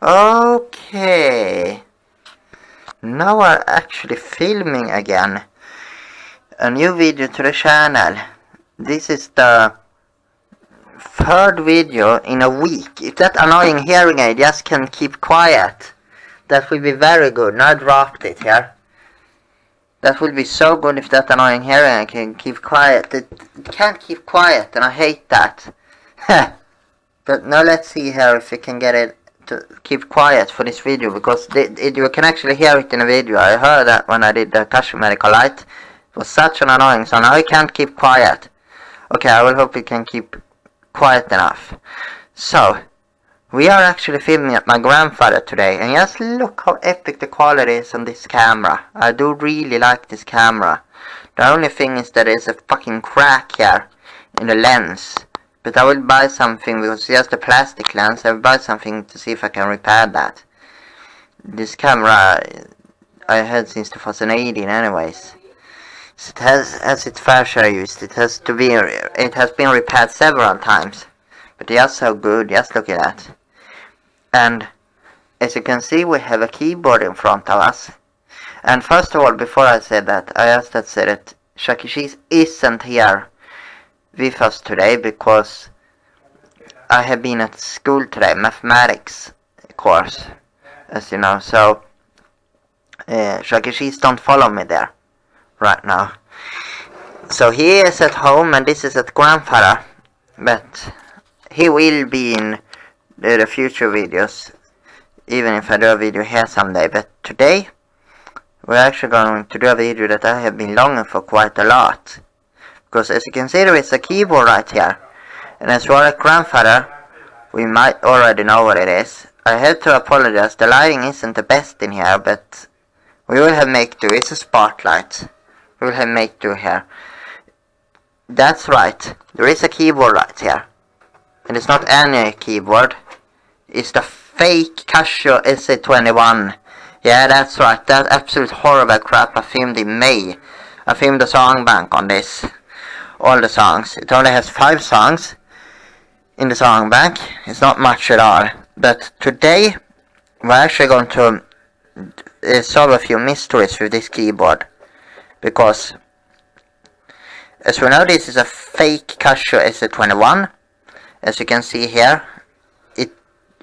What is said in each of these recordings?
Okay, now we're actually filming again a new video to the channel. This is the third video in a week. If that annoying hearing aid just can keep quiet, that will be very good. Now I dropped it here. That will be so good if that annoying hearing aid can keep quiet. It can't keep quiet, and I hate that. But now let's see here if we can get it to keep quiet for this video, because you can actually hear it in the video. I heard that when I did the CASIO medical light. It was such an annoying sound. Now I can't keep quiet. Okay, I will hope it can keep quiet enough. So, we are actually filming at my grandfather today, and just look how epic the quality is on this camera. I do really like this camera. The only thing is that there's a fucking crack here in the lens. But I will buy something, because it's just a plastic lens. I will buy something to see if I can repair that. This camera I had since 2018 anyways. So it has its fair share used. It has been repaired several times. But just so good, just look at that. And as you can see, we have a keyboard in front of us. And first of all, before I said that, I just had said that Huaxin isn't here with us today because I have been at school today, mathematics course, as you know. So Huaxin don't follow me there right now. So he is at home and this is at grandfather, but he will be in the future videos, even if I do a video here someday. But today we're actually going to do a video that I have been longing for quite a lot. Because as you can see, there is a keyboard right here. And as for a grandfather, we might already know what it is. I have to apologize, the lighting isn't the best in here, but we will have make do. It's a spotlight. We will have make do here. That's right, there is a keyboard right here. And it's not any keyboard. It's the fake CASIO SA-21. Yeah, that's right, that absolute horrible crap I filmed in May. I filmed a song bank on this. All the songs. It only has 5 songs in the song bank. It's not much at all. But today we're actually going to solve a few mysteries with this keyboard. Because as we know, this is a fake CASIO SA-21. As you can see here,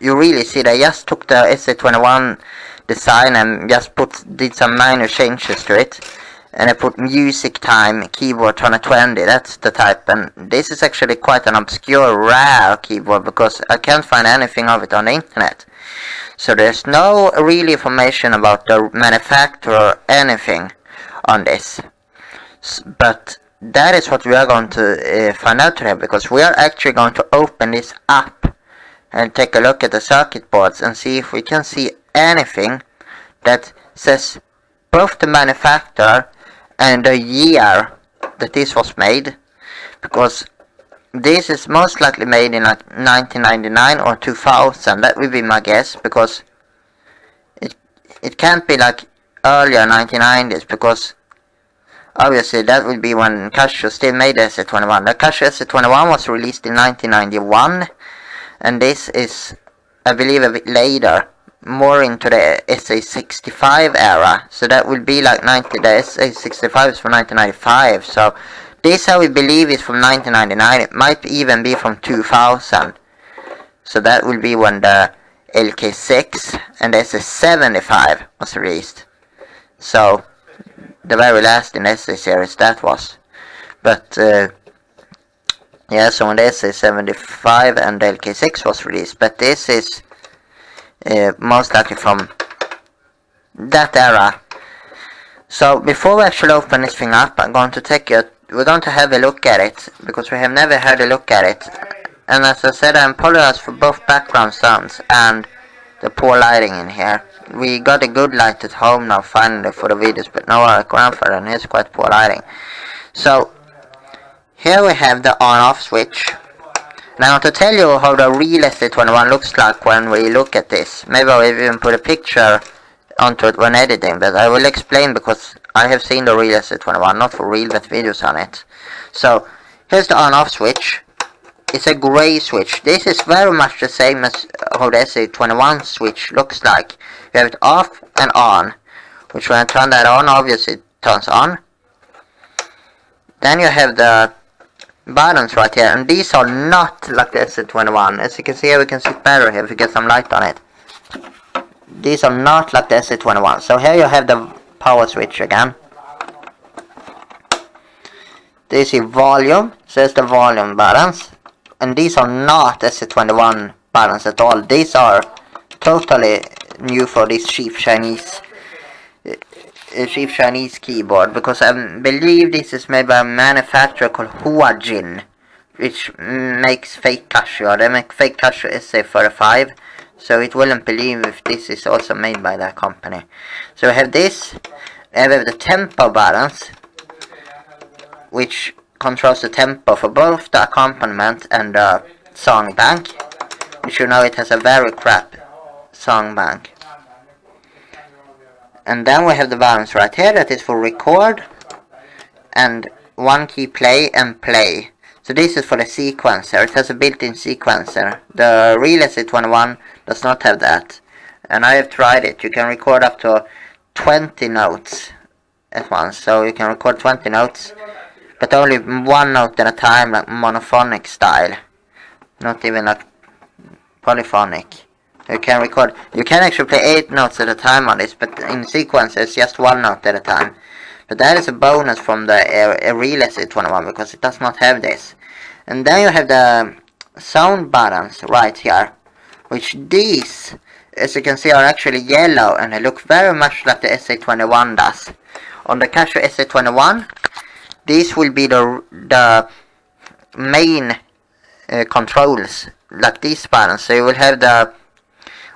you really see they just took the SA-21 design and just did some minor changes to it. And I put music time keyboard 120, that's the type. And this is actually quite an obscure, rare keyboard because I can't find anything of it on the internet. So there's no real information about the manufacturer or anything on this. But that is what we are going to find out today, because we are actually going to open this up and take a look at the circuit boards and see if we can see anything that says both the manufacturer and the year that this was made, because this is most likely made in like 1999 or 2000. That would be my guess, because it can't be like earlier 1990s, because obviously that would be when CASIO still made the SA-21. The CASIO SA-21 was released in 1991, and this is, I believe, a bit later, more into the SA-65 era. So that will be like the SA-65 is from 1995. So this, I will believe, is from 1999. It might even be from 2000. So that will be when the LK6 and the SA-75 was released. So the very last in the SA series that was. But yeah, so when the SA-75 and the LK6 was released. But this is most likely from that era. So before we actually open this thing up, we're going to have a look at it, because we have never had a look at it. And as I said, I apologize for both background sounds and the poor lighting in here. We got a good light at home now finally for the videos, but now our grandfather, and here's quite poor lighting. So here we have the on-off switch. And I want to tell you how the real SA-21 looks like when we look at this. Maybe I'll even put a picture onto it when editing, but I will explain, because I have seen the real SA-21, not for real, but videos on it. So here's the on-off switch. it's a gray switch. This is very much the same as how the SA-21 switch looks like. You have it off and on, which when I turn that on, obviously it turns on. Then you have the buttons right here, and these are not like the SA-21. As you can see here, we can see better here if we get some light on it. These are not like the SA-21. So here you have the power switch again. This is volume, so it's the volume buttons. And these are not SA-21 buttons at all. These are totally new for this cheap Chinese keyboard, because I believe this is made by a manufacturer called Huaxin, which makes fake CASIO. They make fake CASIO SA-35, so it wouldn't believe if this is also made by that company. So we have this, we have the tempo buttons, which controls the tempo for both the accompaniment and the song bank. You should know it has a very crap song bank. And then we have the buttons right here that is for record and one key play and play. So this is for the sequencer. It has a built-in sequencer. The real SA-21 does not have that. And I have tried it. You can record up to 20 notes at once. So you can record 20 notes, but only one note at a time, like monophonic style. Not even like polyphonic. You can record, you can actually play 8 notes at a time on this, but in sequence it's just 1 note at a time. But that is a bonus from the real SA-21, because it does not have this. And then you have the sound buttons right here, which these, as you can see, are actually yellow, and they look very much like the SA-21 does. On the CASIO SA-21, these will be the main controls, like these buttons. So you will have the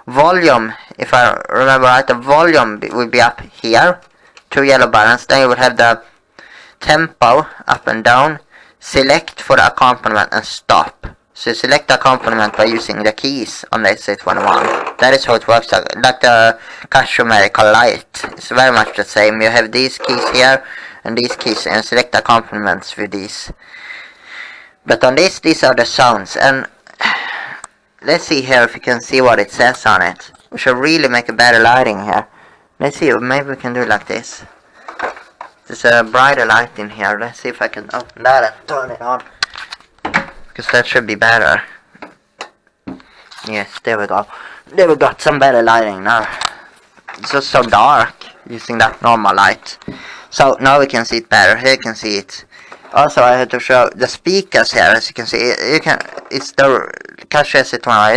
volume, if I remember right, the volume will be up here, 2 yellow buttons. Then you will have the tempo up and down, select for the accompaniment, and stop. So you select the accompaniment by using the keys on the SA-21. That is how it works, like the CASIO Medical Light. It's very much the same. You have these keys here and these keys, and select the accompaniments with these. But on this, these are the sounds. And let's see here if you can see what it says on it. We should really make a better lighting here. Let's see, maybe we can do it like this. There's a brighter light in here. Let's see if I can open that and turn it on, because that should be better. Yes, there we go. There we got some better lighting now. It's just so dark using that normal light. So now we can see it better. Here you can see it. Also, I had to show the speakers here. As you can see, it's the CASIO SA-21.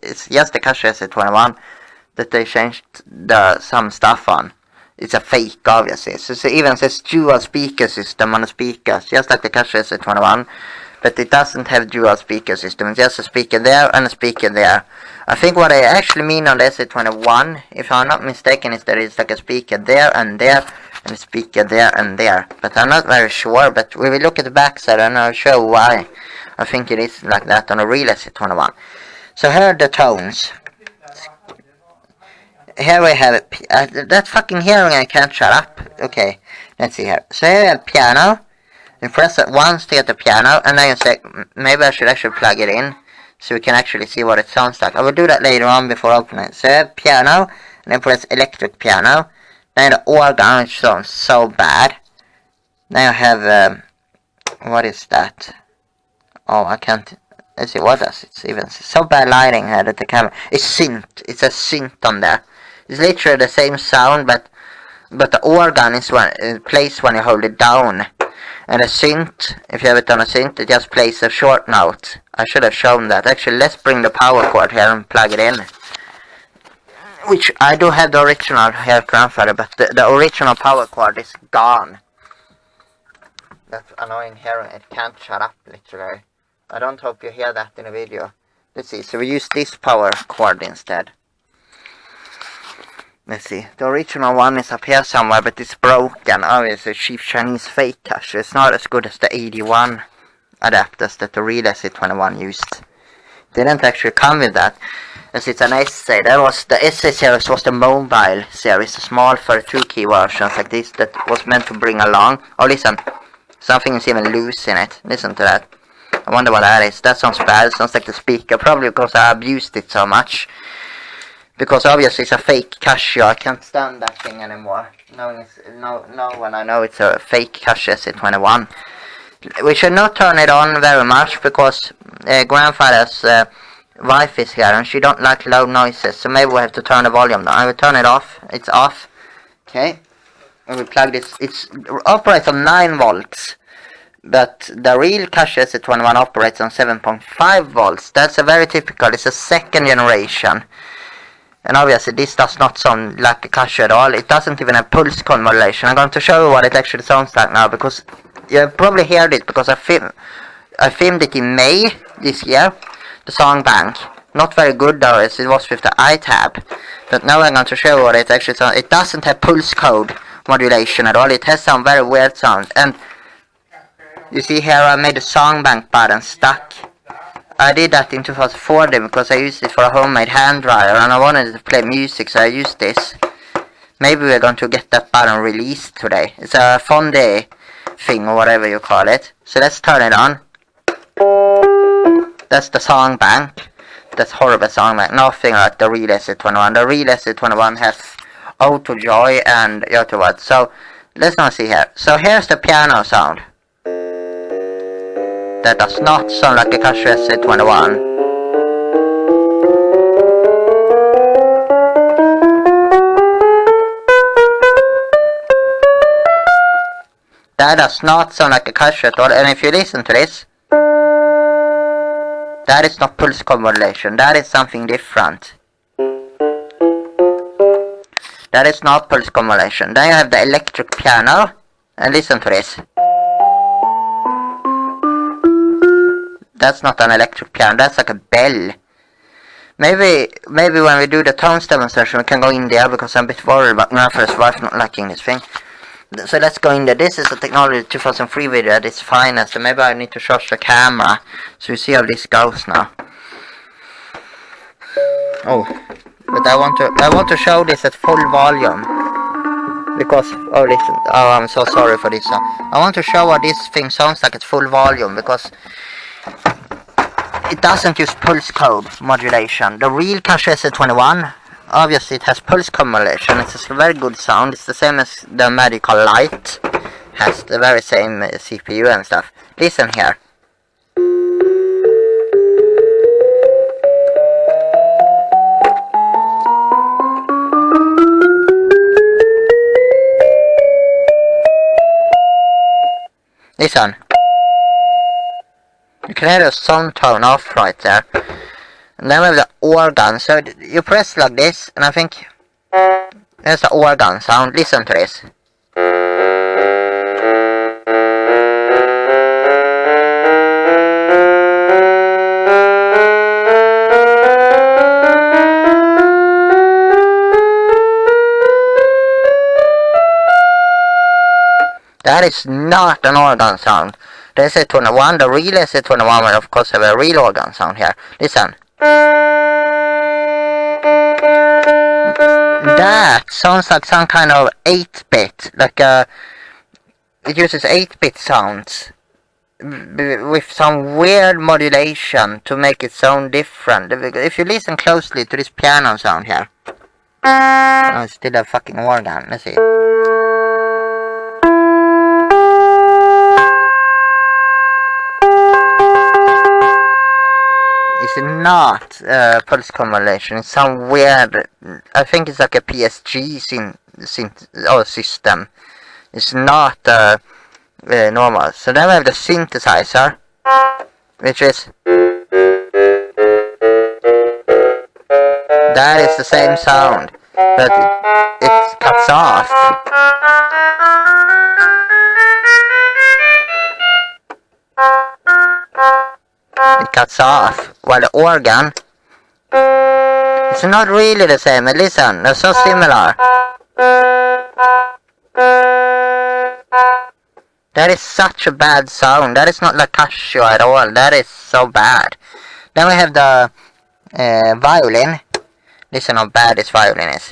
It's just the CASIO SA-21 that they changed some stuff on. It's a fake, obviously. So it even says dual speaker system on the speakers, just like the CASIO SA-21. But it doesn't have dual speaker system. It's just a speaker there and a speaker there. I think what I actually mean on the SA-21, if I'm not mistaken, is that it's like a speaker there and there, and a speaker there and there. But I'm not very sure. But we will look at the back side and I'll show why I think it is like that on a real SA-21. So here are the tones. Here we have it. That fucking hearing, I can't shut up. Okay, let's see here. So here we have piano. You press it once to get the piano, and then you say, maybe I should actually plug it in, so we can actually see what it sounds like. I will do that later on before opening it. So you have piano, and then press electric piano. Then the organ, which sounds so bad. Then you have, what is that? Oh, I can't, let's see, what does it even, so bad lighting here that the camera, it's synth, it's a synth on there. It's literally the same sound, but the organ is plays when you hold it down. And the synth, if you have it on a synth, it just plays a short note. I should have shown that. Actually, let's bring the power cord here and plug it in. Which, I do have the original here, grandfather, but the original power cord is gone. That's annoying hearing, it can't shut up, literally. I don't hope you hear that in the video. Let's see, so we use this power cord instead. Let's see, the original one is up here somewhere, but it's broken. Obviously, cheap Chinese fake CASIO. It's not as good as the 81 adapters that the real SA-21 used. Didn't actually come with that, as it's an SA. That was the SA series, was the mobile series, the small 32-key versions like this that was meant to bring along. Oh, listen, something is even loose in it. Listen to that. I wonder what that is. That sounds bad. It sounds like the speaker, probably because I abused it so much. Because obviously it's a fake Casio. I can't stand that thing anymore. No one I know it's a fake Casio SA-21. We should not turn it on very much because grandfather's wife is here and she don't like loud noises. So maybe we have to turn the volume down. I will turn it off. It's off. Okay. And we plug this. It operates on 9 volts. But the real Casio SA-21 operates on 7.5 volts. That's a very typical. It's a second generation. And obviously this does not sound like a Casio at all. It doesn't even have pulse control modulation. I'm going to show you what it actually sounds like now, because you probably heard it because I filmed it in May this year. The song bank. Not very good though, as it was with the iTab. But now I'm going to show you what it actually sounds. It doesn't have pulse code modulation at all. It has some very weird sound. And you see here I made the song bank button stuck. I did that in 2014 because I used it for a homemade hand dryer and I wanted to play music, so I used this. Maybe we're going to get that button released today. It's a Fonde thing or whatever you call it. So let's turn it on. That's the song bank. That's horrible song bank. Nothing like the real SA-21. The real SA-21 has auto joy and what. So let's now see here. So here's the piano sound. That does not sound like a Casio SA-21. That does not sound like a Casio at all. And if you listen to this, that is not pulse modulation. That is something different. That is not pulse modulation. Then you have the electric piano. And listen to this. That's not an electric piano, that's like a bell. Maybe when we do the tones demonstration we can go in there, because I'm a bit worried about my first wife not liking this thing. So let's go in there. This is a technology 2003 video at its finest, so maybe I need to charge the camera so you see how this goes now. Oh, but I want to show this at full volume. Because, oh listen, oh I'm so sorry for this. I want to show what this thing sounds like at full volume, because it doesn't use pulse code modulation. The real Casio SA-21, obviously it has pulse code modulation. It's a very good sound. It's the same as the Medical Light. Has the very same CPU and stuff. Listen here. Listen. You can hear the sound tone off right there. And then we have the organ. So you press like this, and I think there's the organ sound. Listen to this. That is not an organ sound. The SA-21, the real SA-21 will of course have a real organ sound here. Listen. That sounds like some kind of 8-bit, like it uses 8-bit sounds with some weird modulation to make it sound different. If you listen closely to this piano sound here. Oh, it's still a fucking organ. Let's see. It's not pulse modulation. It's some weird. I think it's like a PSG system. It's not normal. So then we have the synthesizer, which is that is the same sound, but it cuts off. It cuts off, while the organ, it's not really the same. Listen, they're so similar. That is such a bad sound. That is not like Casio at all. That is so bad. Then we have the violin. Listen how bad this violin is.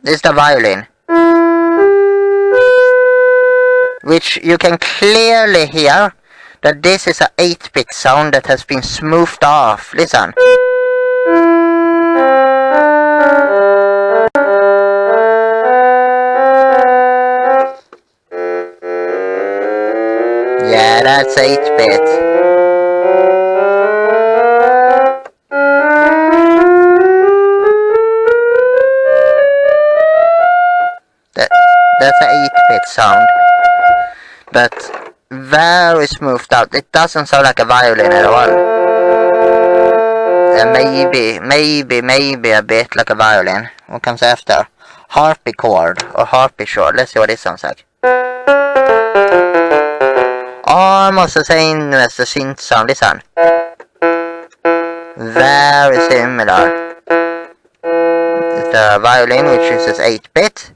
This is the violin, which you can clearly hear that this is a 8-bit sound that has been smoothed off. Listen. Yeah, that's 8-bit. That's an 8-bit sound, but very smoothed out. It doesn't sound like a violin at all. Maybe a bit like a violin. What comes after? Harpsichord or harpsichord. Let's see what it sounds like. Almost the same as the synth sound. Listen. Very similar. It's the violin, which uses 8-bit.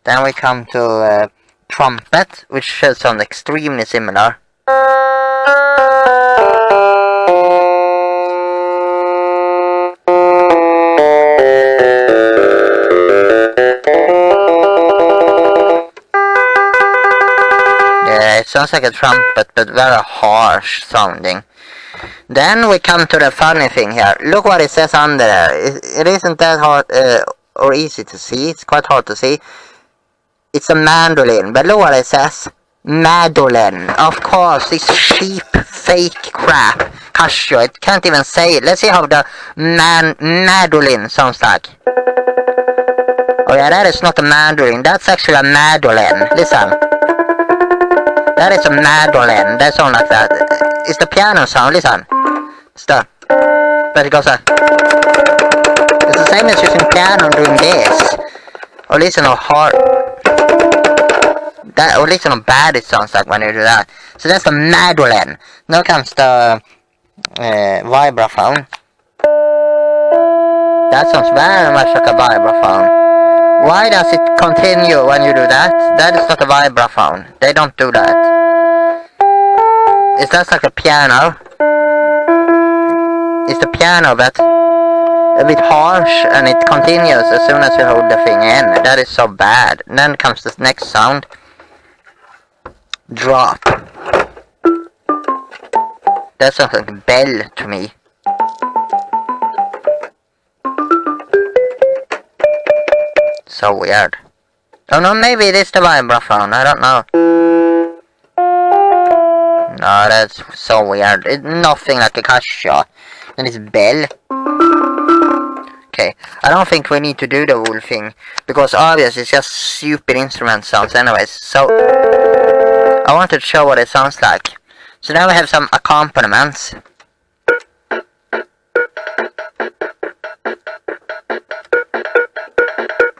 Then we come to trumpet, which should sound extremely similar. Yeah, it sounds like a trumpet, but very harsh sounding. Then we come to the funny thing here. Look what it says under there. It isn't that hard or easy to see. It's quite hard to see. It's a mandolin, but look what it says. Mandolin. Of course, this cheap, fake crap. CASIO, it can't even say it. Let's see how the mandolin sounds like. Oh yeah, that is not a mandolin. That's actually a mandolin. Listen. That is a mandolin. That sounds like that. It's the piano sound. Listen. It's the... But it goes like... It's the same as using piano doing this. Or listen how hard... Or listen how bad it sounds like when you do that. So that's the mandolin. Now comes the vibraphone. That sounds very much like a vibraphone. Why does it continue when you do that? That is not a vibraphone. They don't do that. It's just like a piano. It's the piano, but a bit harsh, and it continues as soon as you hold the thing in. That is so bad. And then comes the next sound. Drop. That sounds like a bell to me. So weird. Oh no, maybe it is the vibraphone. I don't know. No, that's so weird. It's nothing like a CASIO. And it's bell. Okay, I don't think we need to do the whole thing, because obviously it's just stupid instrument sounds anyways. So I wanted to show what it sounds like. So now we have some accompaniments.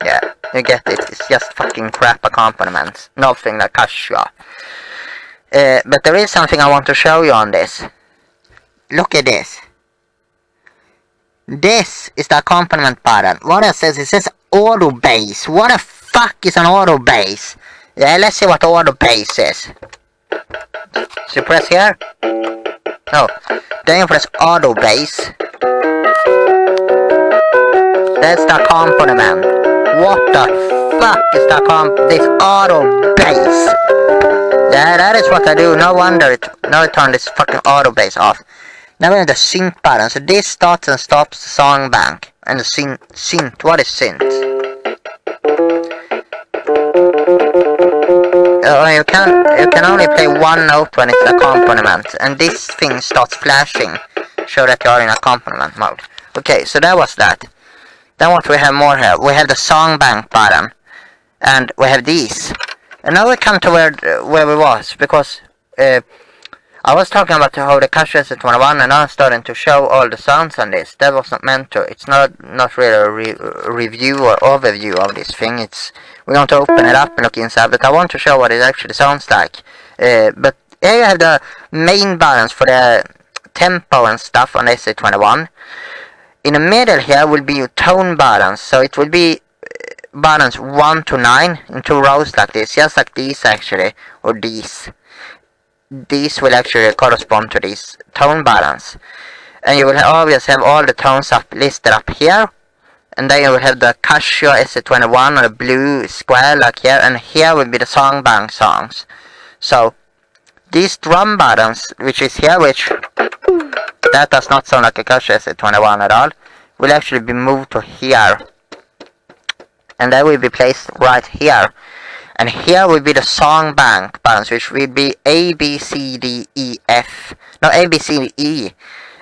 Yeah, you get it. It's just fucking crap accompaniments. Nothing like CASIO. But there is something I want to show you on this. Look at this. This is the accompaniment button. What it says? It says auto bass. What the fuck is an auto bass? Yeah, let's see what auto bass is. So you press here. No. Then you press auto bass. That's the accompaniment. What the fuck is this auto bass? Yeah, that is what I do. No wonder now I turn this fucking auto bass off. Now we have the synth button. So this starts and stops the song bank. And the synth. What is synth? You can only play one note when it's accompaniment. And this thing starts flashing. Show that you are in accompaniment mode. Okay, so that was that. Then what we have more here? We have the song bank button. And we have these. And now we come to where we was. Because... I was talking about how the CASIO SA-21, and I'm starting to show all the sounds on this. That was not meant to. It's not really a review or overview of this thing. We're going to open it up and look inside, but I want to show what it actually sounds like. But here you have the main buttons for the tempo and stuff on SA-21. In the middle here will be your tone buttons, so it will be buttons 1 to 9 in 2 rows like this, just like these actually, or these. These will actually correspond to these tone buttons. And you will obviously have all the tones listed up here. And then you will have the CASIO SA-21 on the blue square like here. And here will be the song bank songs. So these drum buttons, which is here, which that does not sound like a CASIO SA-21 at all, will actually be moved to here. And they will be placed right here. And here will be the song bank buttons, which will be A, B, C, D, E, F. No, A, B, C, D, E.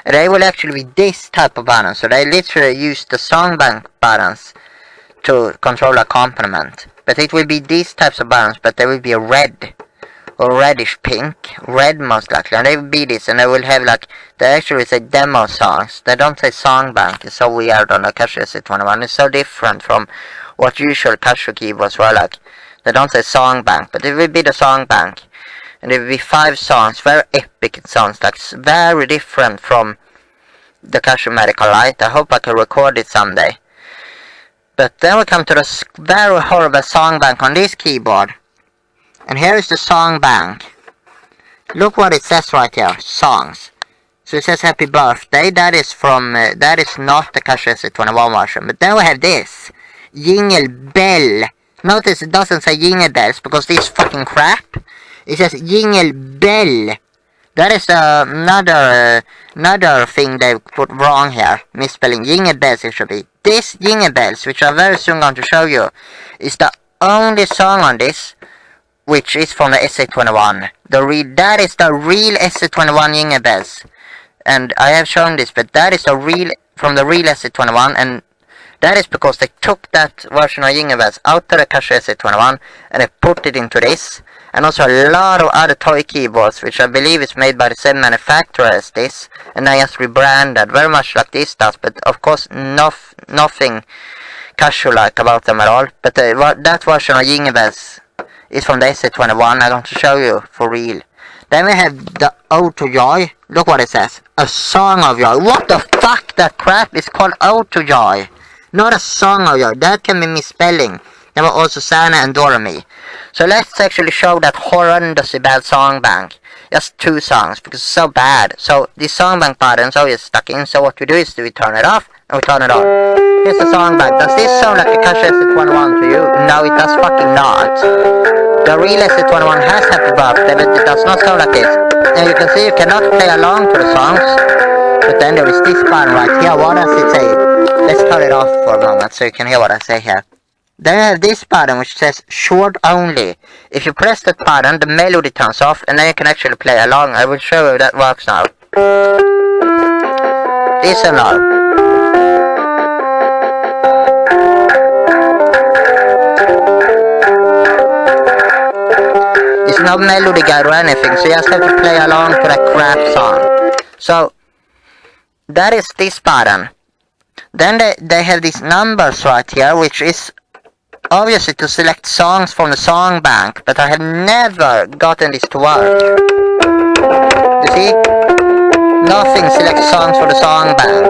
And they will actually be this type of buttons. So they literally use the song bank buttons to control accompaniment. But it will be these types of buttons, but they will be a red. Or reddish pink. Red most likely. And they will be this, and they will have like, they actually say demo songs. They don't say song bank. It's so weird on the CASIO SA-21. It's so different from what usual CASIO keyboards were like. They don't say song bank, but it will be the song bank. And it will be 5 songs, very epic it sounds like, very different from the CASIO Medical Light. I hope I can record it someday. But then we come to the very horrible song bank on this keyboard. And here is the song bank. Look what it says right here, songs. So it says happy birthday, that is from, that is not the CASIO SA-21 version. But then we have this, Jingle Bell. Notice it doesn't say Jingle Bells because this is fucking crap. It says Jingle Bell. That is another thing they put wrong here. Misspelling. Jingle Bells it should be. This Jingle Bells, which I'm very soon going to show you, is the only song on this which is from the SA-21. That is the real SA-21 Jingle Bells. And I have shown this, but that is the real, from the real SA-21, and that is because they took that version of Jingle Bells out of the CASIO SA-21 and they put it into this. And also a lot of other toy keyboards, which I believe is made by the same manufacturer as this, and they just rebranded, very much like this does, but of course nothing CASIO-like about them at all. But that version of Jingle Bells is from the SA-21, I'm going to show you for real. Then we have the Ode to Joy. Look what it says. A Song of Joy. What the fuck? That crap is called Ode to Joy. Not a Song of Joy. That can be misspelling. There were also Sana and Doremi. So let's actually show that horrendously bad song bank. Just 2 songs, because it's so bad. So the song bank button is always stuck in. So what we do is we turn it off and we turn it on. Here's the song bank. Does this sound like a CASIO SA-21 to you? No, it does fucking not. The real SA-21 has happy birthday, but it does not sound like this. And you can see you cannot play along to the songs. But then there is this button right here. What does it say? Let's turn it off for a moment so you can hear what I say here. Then you have this button which says short only. If you press that button, the melody turns off and then you can actually play along. I will show you that works now. Listen now. It's no melody guide or anything, so you just have to play along to that crap song. So that is this button. Then they have these numbers right here, which is obviously to select songs from the song bank, but I have never gotten this to work. You see? Nothing selects songs for the song bank.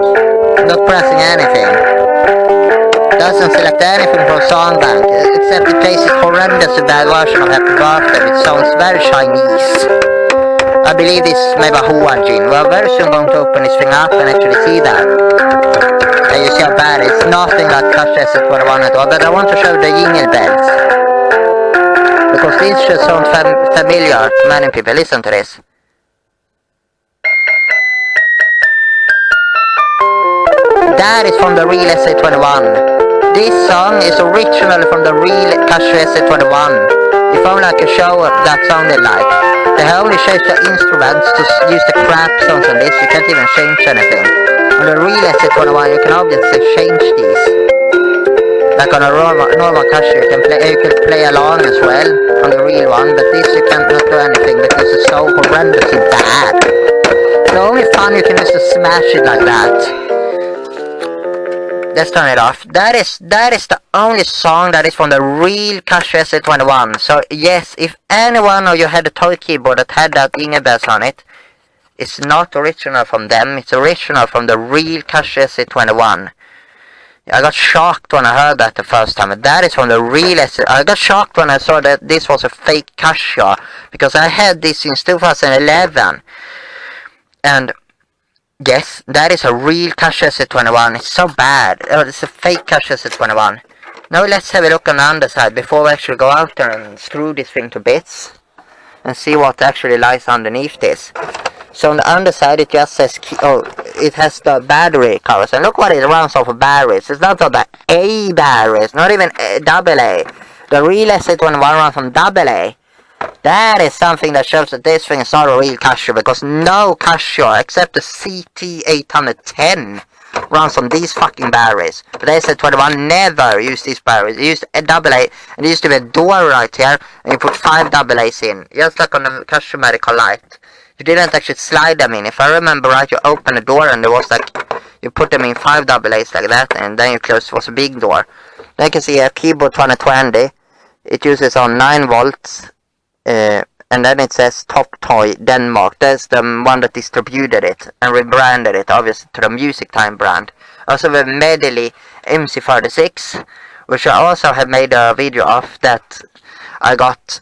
Not pressing anything. Doesn't select anything from song bank, except it plays a horrendously bad version of Happy Birthday, which sounds very Chinese. I believe this is maybe Huaxin. We're very soon going to open this thing up and actually see that. And you see how bad it's nothing like CASIO SA-21 at all, but I want to show the Jingle Bells. Because these should sound familiar to many people. Listen to this. That is from the real SA-21. This song is originally from the real CASIO SA-21. If only I could show what that sounded like. They only changed the instruments to use the crap sounds on this. You can't even change anything. On the real SA-21 you can obviously change these. Like on a normal CASIO you can play along as well on the real one, but this you can't do anything because it's so horrendously bad. The only fun you can is to smash it like that. Let's turn it off. That is the only song that is from the real CASIO SA-21. So yes, if any one of you had a toy keyboard that had that Jingle Bells on it, it's not original from them. It's original from the real CASIO SA-21. I got shocked when I heard that the first time. That is from the real I got shocked when I saw that this was a fake CASIO, because I had this since 2011. And yes, that is a real CASIO SA-21. It's so bad. Oh, it's a fake CASIO SA-21. Now let's have a look on the underside before we actually go out there and screw this thing to bits. and see what actually lies underneath this. So on the underside it just says it has the battery covers, and look what it runs off of batteries. It's not on the A batteries, not even AA. The real SA-21 runs on AA. That is something that shows that this thing is not a real CASIO, because no CASIO except the CT-810 runs on these fucking batteries. But the SA-21 never used these batteries. It used a AA, and there used to be a door right here, and you put 5 AA's in, just like on the CASIO medical light. You didn't actually slide them in. If I remember right, you open the door and there was like, you put them in 5 AA's like that, and then you close. It was a big door. Then you can see a keyboard 2020. It uses on 9 volts, and then it says Top Toy Denmark. That's the one that distributed it and rebranded it, obviously, to the Music Time brand. Also the Medley MC36, which I also have made a video of, that I got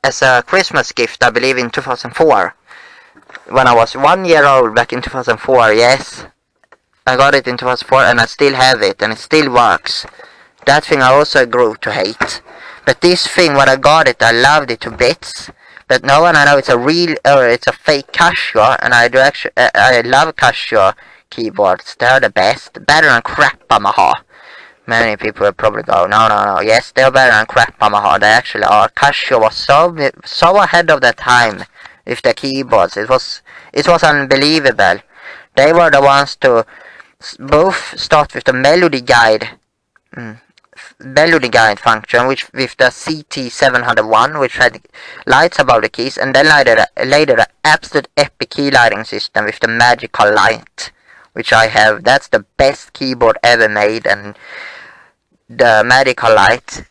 as a Christmas gift, I believe, in 2004. When I was 1 year old, back in 2004, yes. I got it in 2004, and I still have it, and it still works. That thing I also grew to hate. But this thing, when I got it, I loved it to bits. But now when I know it's a real, or it's a fake CASIO, and I love CASIO keyboards. They're the best. Better than crap Yamaha. Many people will probably go, no, yes, they're better than crap Yamaha. They actually are. CASIO was so ahead of their time with the keyboards. It was unbelievable. They were the ones to both start with the melody guide function, which with the CT-701, which had lights above the keys, and then later the absolute epic key lighting system with the magical light, which I have. That's the best keyboard ever made, and the medical light,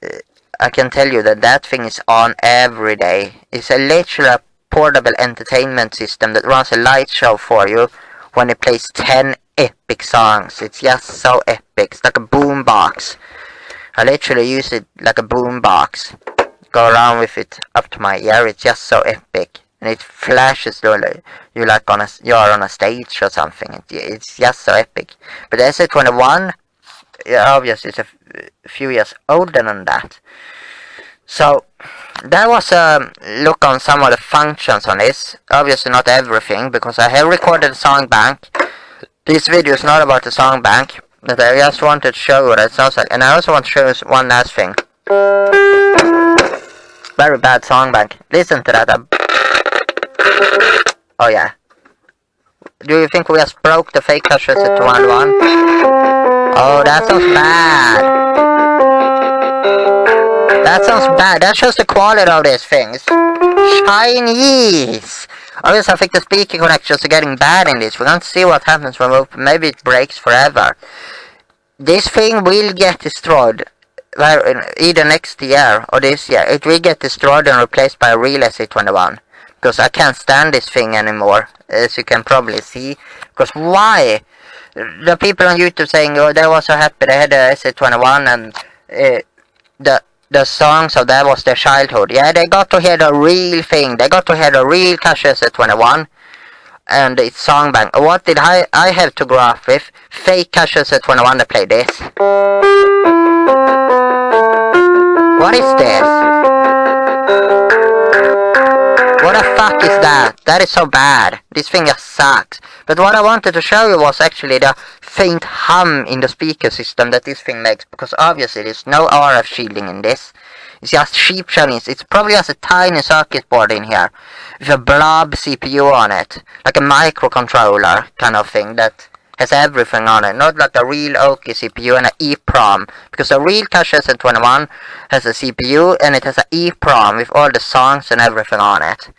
I can tell you that thing is on every day. It's a literal portable entertainment system that runs a light show for you when it plays 10 epic songs. It's just so epic. It's like a boombox. I literally use it like a boombox. Go around with it up to my ear. It's just so epic, and it flashes you're on a stage or something. It's just so epic. But the SA-21, obviously, it's a few years older than that. So that was a look on some of the functions on this. Obviously not everything, because I have recorded a song bank. This video is not about the song bank, but I just wanted to show you what it sounds like. And I also want to show you one last thing. Very bad song bank. Listen to that. Oh yeah. Do you think we just broke the fake CASIO SA-21? Oh, that sounds bad. That sounds bad. That shows the quality of these things. Chinese. Obviously, I think the speaker connections are getting bad in this. We're going to see what happens when we open. Maybe it breaks forever. This thing will get destroyed. Either next year or this year. It will get destroyed and replaced by a real SA-21. Because I can't stand this thing anymore, as you can probably see. Because why? The people on YouTube saying, oh, they were so happy they had the SA-21, and the songs of that was their childhood. Yeah, they got to hear the real thing. They got to hear the real CASIO SA-21 and its song bank. What did I have to grow up with? Fake CASIO SA-21 that play this. What is this? What the fuck is that? That is so bad. This thing just sucks. But what I wanted to show you was actually the faint hum in the speaker system that this thing makes. Because obviously there's no RF shielding in this. It's just cheap Chinese. It's probably just a tiny circuit board in here with a blob CPU on it. Like a microcontroller kind of thing that has everything on it. Not like a real Oki CPU and an EEPROM. Because the real CASIO SA-21 has a CPU and it has an EEPROM with all the songs and everything on it.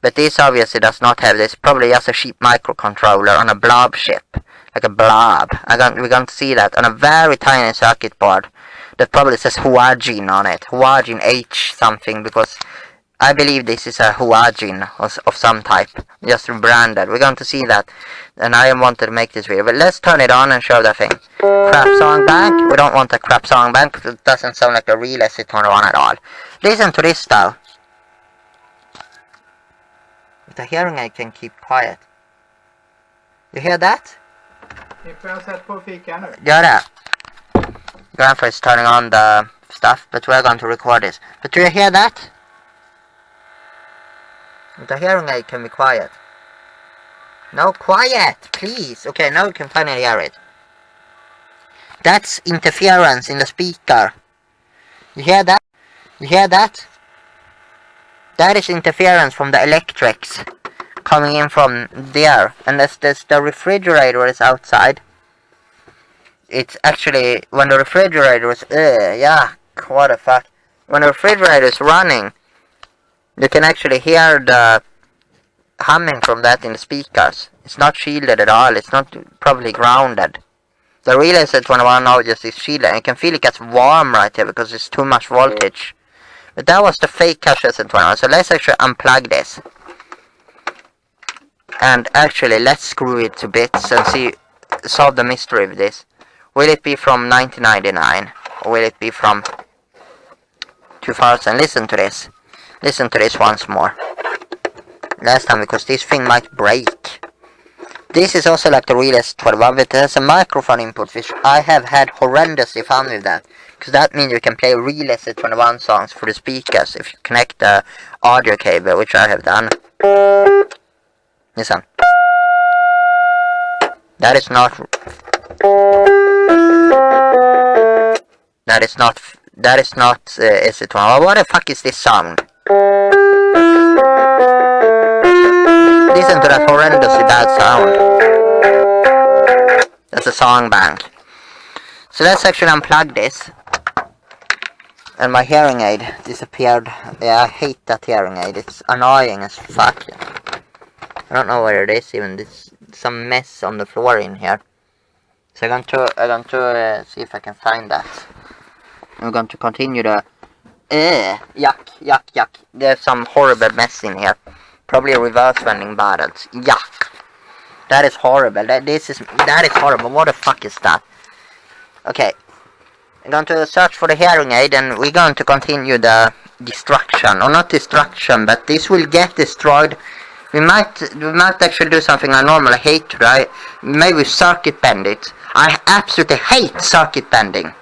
But this obviously does not have this. Probably just a cheap microcontroller on a blob chip. Like a blob. We're going to see that on a very tiny circuit board. That probably says HUAXIN on it. HUAXIN H something, because I believe this is a HUAXIN of some type. Just rebranded. We're going to see that. And I wanted to make this video. But let's turn it on and show the thing. Crap song bank. We don't want a crap song bank because it doesn't sound like a real SA-21 at all. Listen to this though. With the hearing I can keep quiet. You hear that? Gör det. Grandpa is turning on the stuff, but we're going to record this. But do you hear that? The hearing aid can be quiet. No, quiet, please. Okay, now you can finally hear it. That's interference in the speaker. You hear that? You hear that? That is interference from the electrics coming in from there. And as the refrigerator is outside, it's actually, when the refrigerator is, yeah, what the fuck. When the refrigerator is running, you can actually hear the humming from that in the speakers. It's not shielded at all, it's not probably grounded. The real SA-21 now just is shielded, and you can feel it gets warm right here because it's too much voltage. But that was the fake CASIO SA-21, so let's actually unplug this. And actually, let's screw it to bits and solve the mystery of this. Will it be from 1999? Or will it be from 2000? Listen to this. Listen to this once more. Last time, because this thing might break. This is also like the real SA-21, but it has a microphone input, which I have had horrendously fun with that. Because that means you can play real SA-21 songs for the speakers if you connect the audio cable, which I have done. Listen. That is not SA-21. What the fuck is this sound? Listen to that horrendously bad sound. That's a song bank. So let's actually unplug this. And my hearing aid disappeared. Yeah, I hate that hearing aid. It's annoying as fuck. I don't know where it is even. There's some mess on the floor in here. So I'm going to see if I can find that. I'm going to continue the yuck. There's some horrible mess in here. Probably a reverse vending bottles. Yuck. That is horrible. That is horrible. What the fuck is that? Okay. I'm going to search for the hearing aid and we're going to continue the destruction. Or not destruction, but this will get destroyed. We might actually do something I normally hate to do. Maybe circuit bend it. I absolutely hate circuit bending.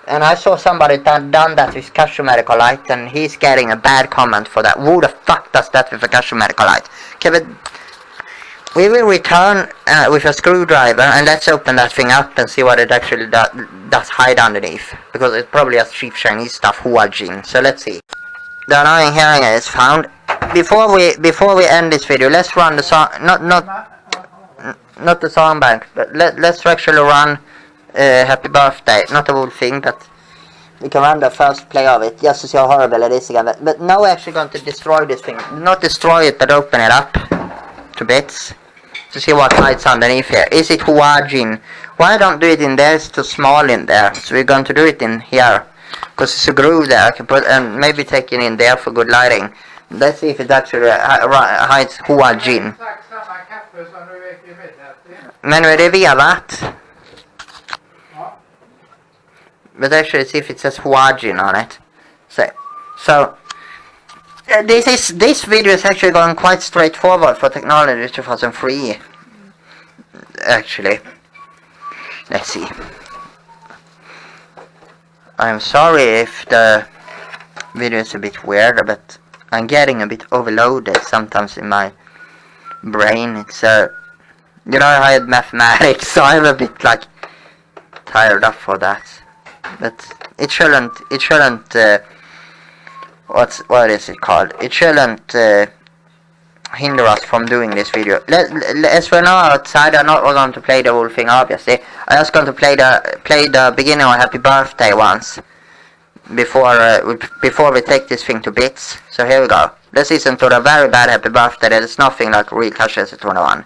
And I saw somebody done that with CASIO Medical Light, and he's getting a bad comment for that. Who the fuck does that with a CASIO Medical Light? Okay, but we will return with a screwdriver, and let's open that thing up and see what it actually does hide underneath. Because it probably has cheap Chinese stuff, Huaxin. So let's see. The annoying hearing aid is found. Before we end this video, let's run the song. Not the song bank, but let's actually run. Happy birthday, not the whole thing, but we can run the first play of it just to see how horrible it is again. But now we're actually going to destroy this thing. Not destroy it, but open it up to bits to see what hides underneath here. Is it Huaxin? Why don't do it in there? It's too small in there. So we're going to do it in here because it's a groove there. I can put and maybe take it in there for good lighting. Let's see if it actually hides Huaxin. Men är det vevat? But actually see if it says Huaxin on it. So this video is actually going quite straightforward for Technology 2003. Actually, let's see. I'm sorry if the video is a bit weird, but I'm getting a bit overloaded sometimes in my brain. It's you know, I had mathematics, so I'm a bit like tired up for that. But it shouldn't what is it called? It shouldn't hinder us from doing this video. As we're now outside, I'm not going to play the whole thing obviously. I'm just going to play the beginning of Happy Birthday once before we take this thing to bits. So here we go. Let's listen to the very bad Happy Birthday. That is nothing like real CASIO SA-21.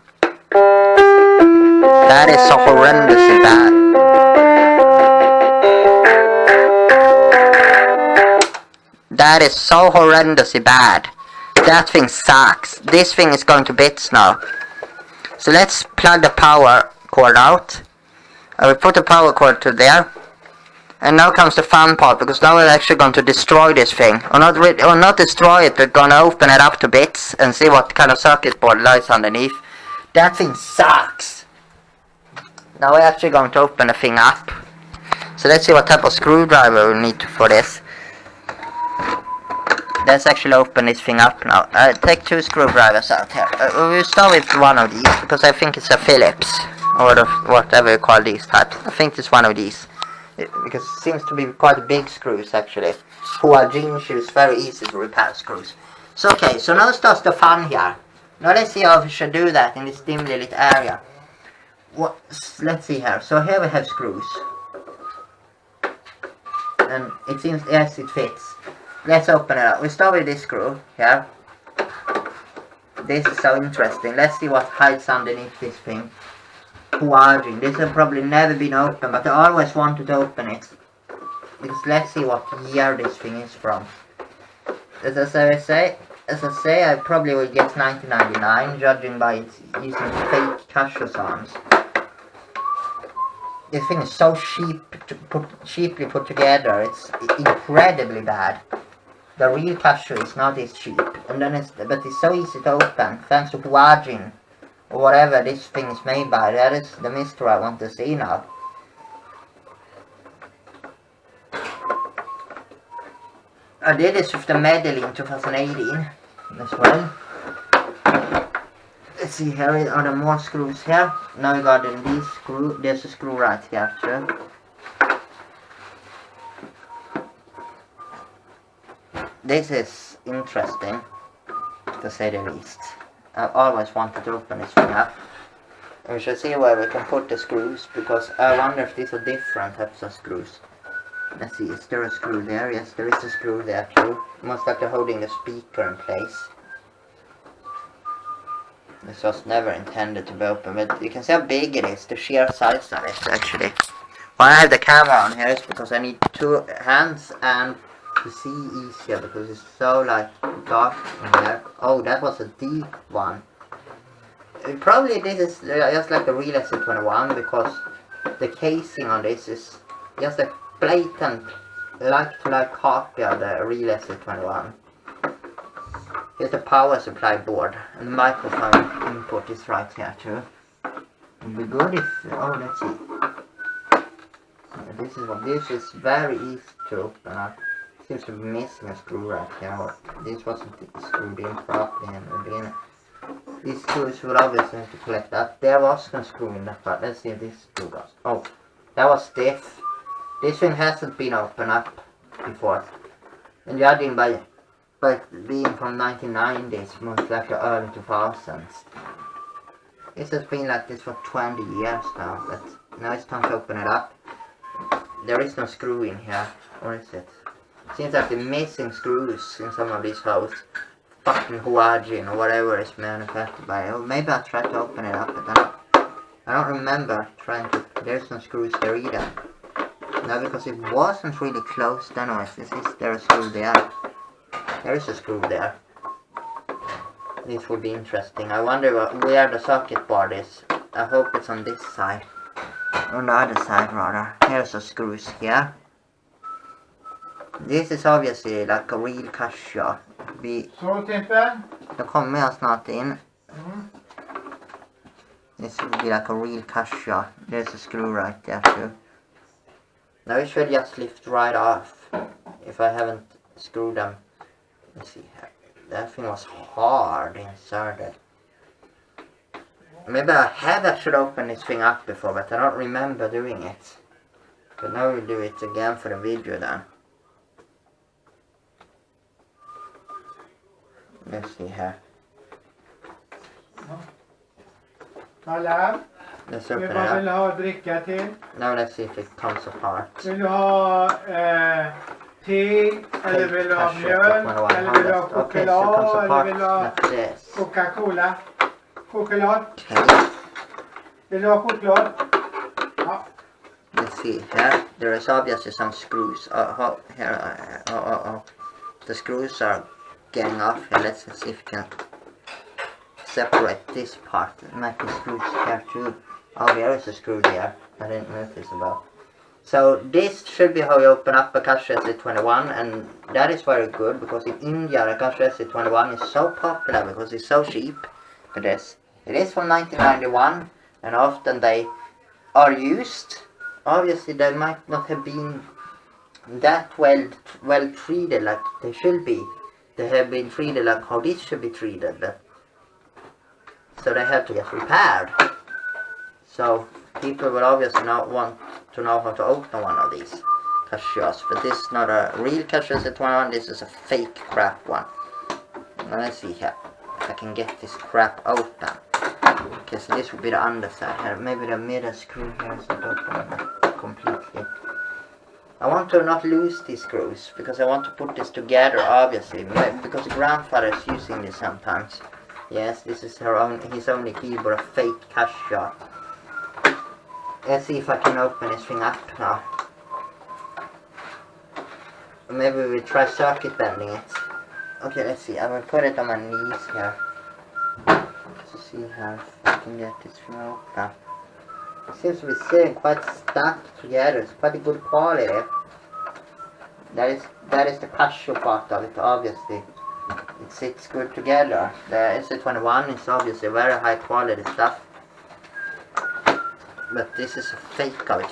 That is so horrendously bad. That is so horrendously bad. That thing sucks. This thing is going to bits now. So let's plug the power cord out. I will put the power cord to there. And now comes the fun part, because now we're actually going to destroy this thing. Or not destroy it, but gonna open it up to bits and see what kind of circuit board lies underneath. That thing sucks. Now we're actually going to open the thing up. So let's see what type of screwdriver we need for this. let's actually open this thing up now. Take 2 screwdrivers out here. We'll start with one of these, because I think it's a Phillips, or whatever you call these types. I think it's one of these, because it seems to be quite big screws actually. Huaxin shoes, very easy to repair screws. So okay, so now starts the fun here. Now let's see how we should do that in this dimly lit area. Let's see here. So here we have screws. And it seems, yes, it fits. Let's open it up. We start with this screw here. This is so interesting. Let's see what hides underneath this thing. Huaxin. This has probably never been opened, but I always wanted to open it. Because let's see what year this thing is from. As I say, I probably will get 1999, judging by it using fake CASIO arms. This thing is so cheaply put together. It's incredibly bad. The real CASIO is not this cheap, and then but it's so easy to open thanks to Huaxin or whatever this thing is made by. That is the mystery I want to see now. I did this with the medal in 2018 as well. Let's see, here are the more screws here. Now we got in these screw. There's a screw right here too. This is interesting, to say the least. I always wanted to open this thing up. We should see where we can put the screws, because I wonder if these are different types of screws. Let's see, is there a screw there? Yes, there is a screw there too. Most likely holding the speaker in place. This was never intended to be open, but you can see how big it is, the sheer size of it actually. Why I have the camera on here is because I need 2 hands and to see easier, because it's so like dark in there. Oh, that was a deep one. Probably this is just like the real SA-21, because the casing on this is just a blatant like copy of the real SA-21. Here's the power supply board, and the microphone input is right here too. It'd be good if, oh, let's see. This is very easy to open up. Seems to be missing a screw right here. This wasn't screwed in properly and within. These screws would obviously have to collect that. There was no screw in that part. Let's see if this screw goes. Oh, that was stiff. This thing hasn't been opened up before. And judging by being from 1990s, most likely early 2000s. This has been like this for 20 years now, but now it's time to open it up. There is no screw in here, or is it? Seems like they're missing screws in some of these holes. Fucking Huaxin or whatever is manufactured by. Oh, maybe I'll try to open it up, but I don't remember trying to. There's no screws there either. No, because it wasn't really closed anyways. There a screw there. There is a screw there. This would be interesting. I wonder where the circuit board is. I hope it's on this side. On the other side rather. Here's the screws here. This is obviously like a real CASIO. Så Timpen? Då kommer jag snart in. This would be like a real CASIO. There's a screw right there too. Now it should just lift right off if I haven't screwed them. Let's see here. That thing was hard inserted. Maybe I have actually opened this thing up before, but I don't remember doing it. But now we'll do it again for the video then. Let's see here. Alla? Let's open it Vad vill du up. ha dricka till? Now let's see if it comes apart. Vill du ha te? Eller vill du ha mjölk? Eller vill du ha Okay, so it comes choklad? Eller apart vill du ha like this. Coca-Cola? Choklad? Okay. Vill du ha choklad? Ja. Let's see here. There is obviously some screws. Here. The screws are getting off here. Let's see if we can separate this part. There might be screws here too. Oh, there is a screw there. I didn't notice about. So this should be how you open up a CASIO SA-21, and that is very good because in India the CASIO SA-21 is so popular because it's so cheap for this. It is from 1991 and often they are used. Obviously they might not have been that well treated like they should be. they have been treated like how this should be treated. So they have to get repaired. So people will obviously not want to know how to open one of these CASIOs. But this is not a real CASIO SA-21, this is a fake crap one. Now let's see here if I can get this crap open. Okay, so this would be the underside here. Maybe the middle screw here is not open completely. I want to not lose these screws because I want to put this together, obviously, because the grandfather is using this sometimes. Yes, this is his only keyboard, a fake CASIO. Let's see if I can open this thing up now. Maybe we'll try circuit bending it. Okay, let's see. I will put it on my knees here. To see how I can get this thing open. It seems to be sitting quite stuck together. It's quite a good quality. That is the CASIO part of it, obviously. It sits good together. The SA-21 is obviously very high quality stuff. But this is a fake of it,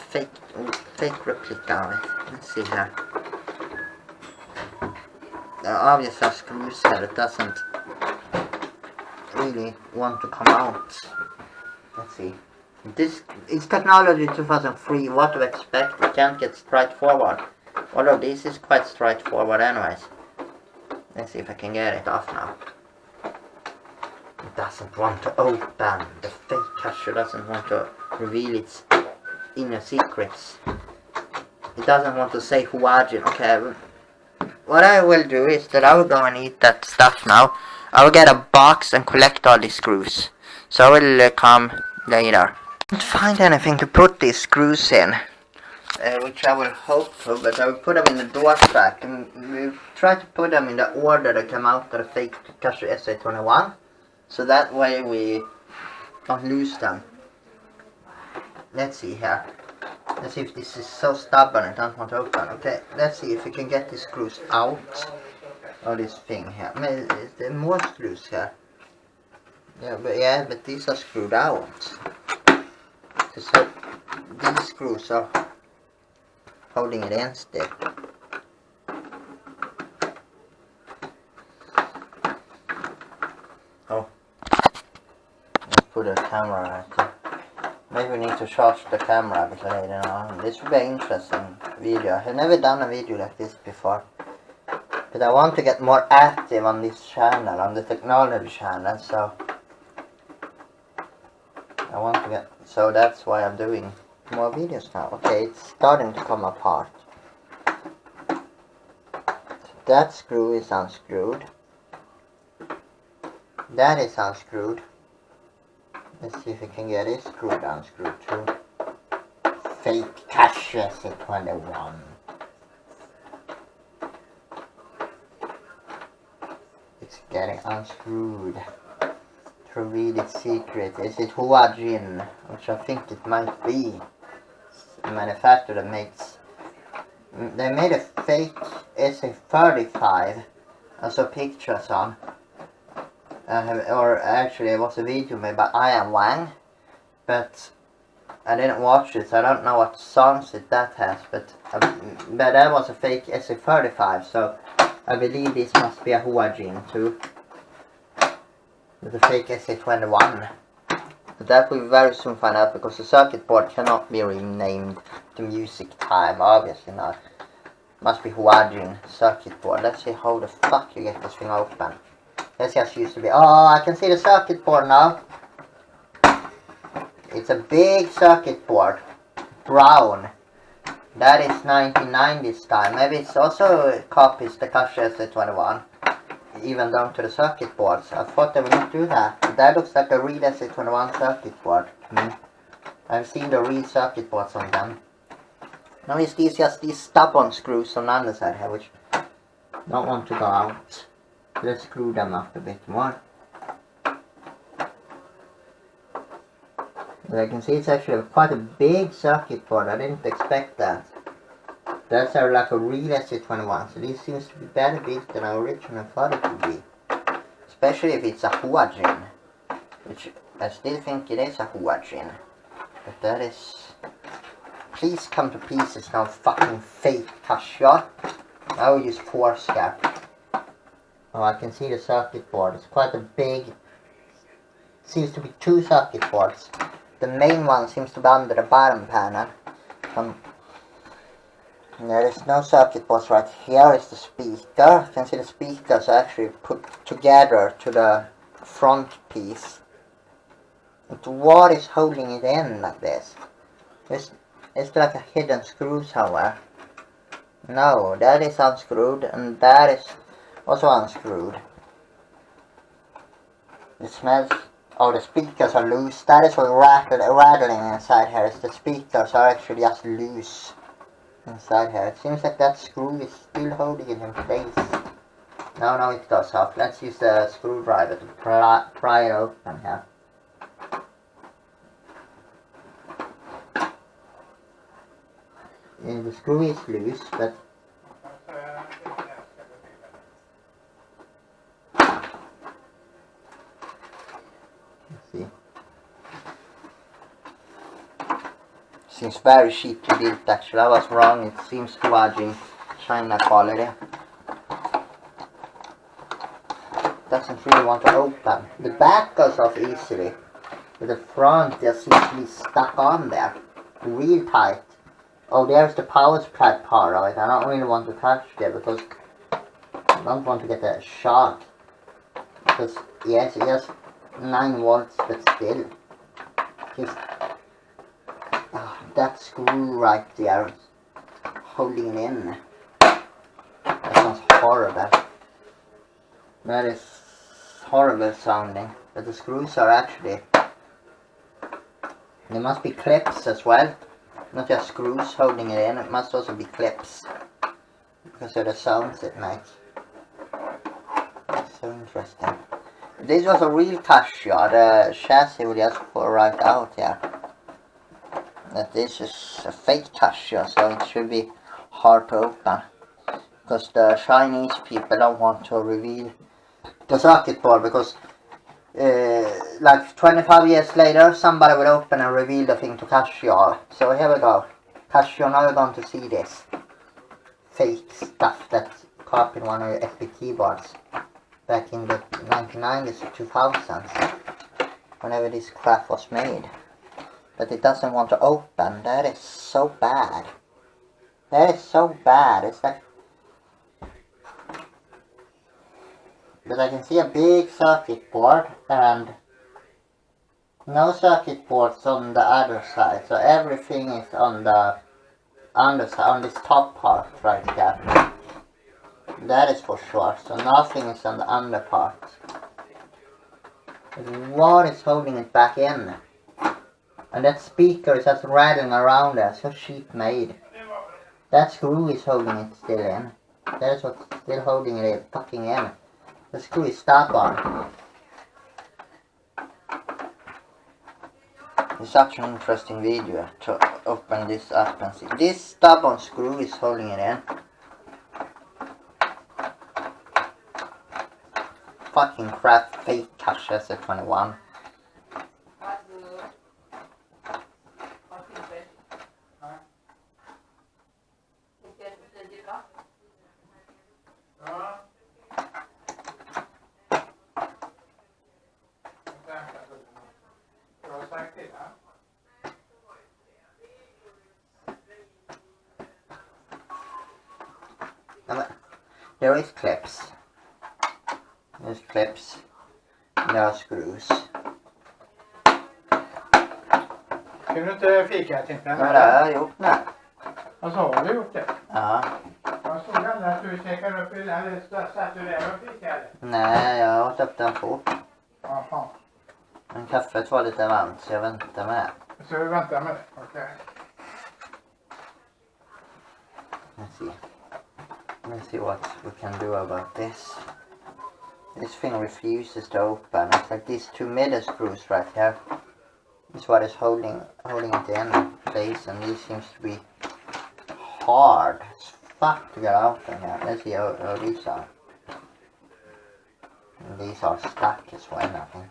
fake replica of it. Let's see here. There are obviously screws here that doesn't really want to come out. Let's see. This is technology 2003, what to expect, we can't get straightforward. Although this is quite straightforward anyways. Let's see if I can get it off now. It doesn't want to open. The fake CASIO doesn't want to reveal its inner secrets. It doesn't want to say HUAXIN. Okay, what I will do is that I will go and eat that stuff now. I will get a box and collect all these screws. So I will come later. I can't find anything to put these screws in. Which I will hope for, but I will put them in the door track and we'll try to put them in the order that came out of the fake CASIO SA-21. So that way we don't lose them. Let's see here. Let's see if this is so stubborn it doesn't want to open. Okay, let's see if we can get these screws out of this thing here. Is there more screws here? Yeah, but these are screwed out. So these screws are holding it in still. Oh, let's put a camera right there. Maybe we need to charge the camera a bit later on. This will be an interesting video. I've never done a video like this before. But I want to get more active on this channel, on the technology channel, so so that's why I'm doing more videos now. Okay, it's starting to come apart. That screw is unscrewed. That is unscrewed. Let's see if we can get it screwed unscrewed too. Fake CASIO SA-21. It's getting unscrewed. To read its secret. Is it HUAXIN? Which I think it might be. The manufacturer that makes... They made a fake SA-35. I saw pictures on. Or actually it was a video made by I Am Wang. But I didn't watch it, so I don't know what songs that has. But that was a fake SA-35, so I believe this must be a HUAXIN too. With a fake SA-21. But that we will very soon find out, because the circuit board cannot be renamed to Music Time, obviously not. Must be HUAXIN circuit board. Let's see how the fuck you get this thing open. This just used to be... Oh, I can see the circuit board now. It's a big circuit board. Brown. That is 1990s style. Maybe it's also copies the CASIO SA-21. Even down to the circuit boards. I thought they would not do that. But that looks like a real SA-21 circuit board to me. I've seen the real circuit boards on them. Now it's just these stubborn screws on the underside here, which don't want to go out. Let's screw them up a bit more. As I can see, it's actually quite a big circuit board. I didn't expect that. That's like a real SA-21, so this seems to be better built than I originally thought it would be. Especially if it's a HUAXIN, which I still think it is a HUAXIN. But that is... Please come to pieces now, fucking fake CASIO. I will use Forescar. Oh, I can see the circuit board. It's quite a big, seems to be 2 circuit boards. The main one seems to be under the bottom panel. There is no circuit boards right here. Is the speaker. You can see the speakers are actually put together to the front piece. But what is holding it in like this? Is there like a hidden screw somewhere? No, that is unscrewed and that is also unscrewed. It smells. Oh, the speakers are loose. That is what rattling inside here. Is the speakers are actually just loose inside here. It seems like that screw is still holding it in place. No, it goes off. Let's use the screwdriver to pry it open here. Yeah, the screw is loose, but let's see. Seems very cheaply built actually. I was wrong. It seems Huaxin China quality. Doesn't really want to open. The back goes off easily, but the front just seems to be stuck on there, real tight. Oh, there's the power supply part of it. I don't really want to touch there because I don't want to get a shock. Because yes, it has 9 volts, but still, just that screw right there holding it in. That sounds horrible. That is horrible sounding. But the screws are actually, there must be clips as well. Not just screws holding it in, it must also be clips. Because of the sounds it makes. So interesting. If this was a real CASIO, the chassis would just fall right out here. That this is a fake CASIO, so it should be hard to open. Because the Chinese people don't want to reveal the circuit board, because like 25 years later somebody will open and reveal the thing to CASIO. So here we go. CASIO, now we're going to see this fake stuff that's copied one of your FP keyboards back in the 1990s or 2000s, whenever this crap was made. But it doesn't want to open. That is so bad. That is so bad. It's like, but I can see a big circuit board and no circuit boards on the other side. So everything is on the underside, on this top part right here. That is for sure. So nothing is on the under part. But what is holding it back in? And that speaker is just rattling around there. So cheap made. That screw is holding it still in. That is what's still holding it fucking in. The screw is stubborn. It's such an interesting video to open this up and see. This stubborn screw is holding it in. Fucking crap, fake CASIO SA-21. There is clips. There's clips. There are screws. Ska du inte fika till den? Ja, det har jag gjort nu. Alltså har du gjort det? Ja. Jag såg aldrig att du käkade upp den eller satt du där och fikade? Nej, jag åt upp den fort. Jaha. Men kaffet var lite varmt så jag väntar med det. Så vi väntar med det? Okej. Let's see what we can do about this. This thing refuses to open. It's like these 2 middle screws right here. This is what is holding it in place, and these seems to be hard as fuck to get out of here. Let's see how these are. And these are stuck as well, I think.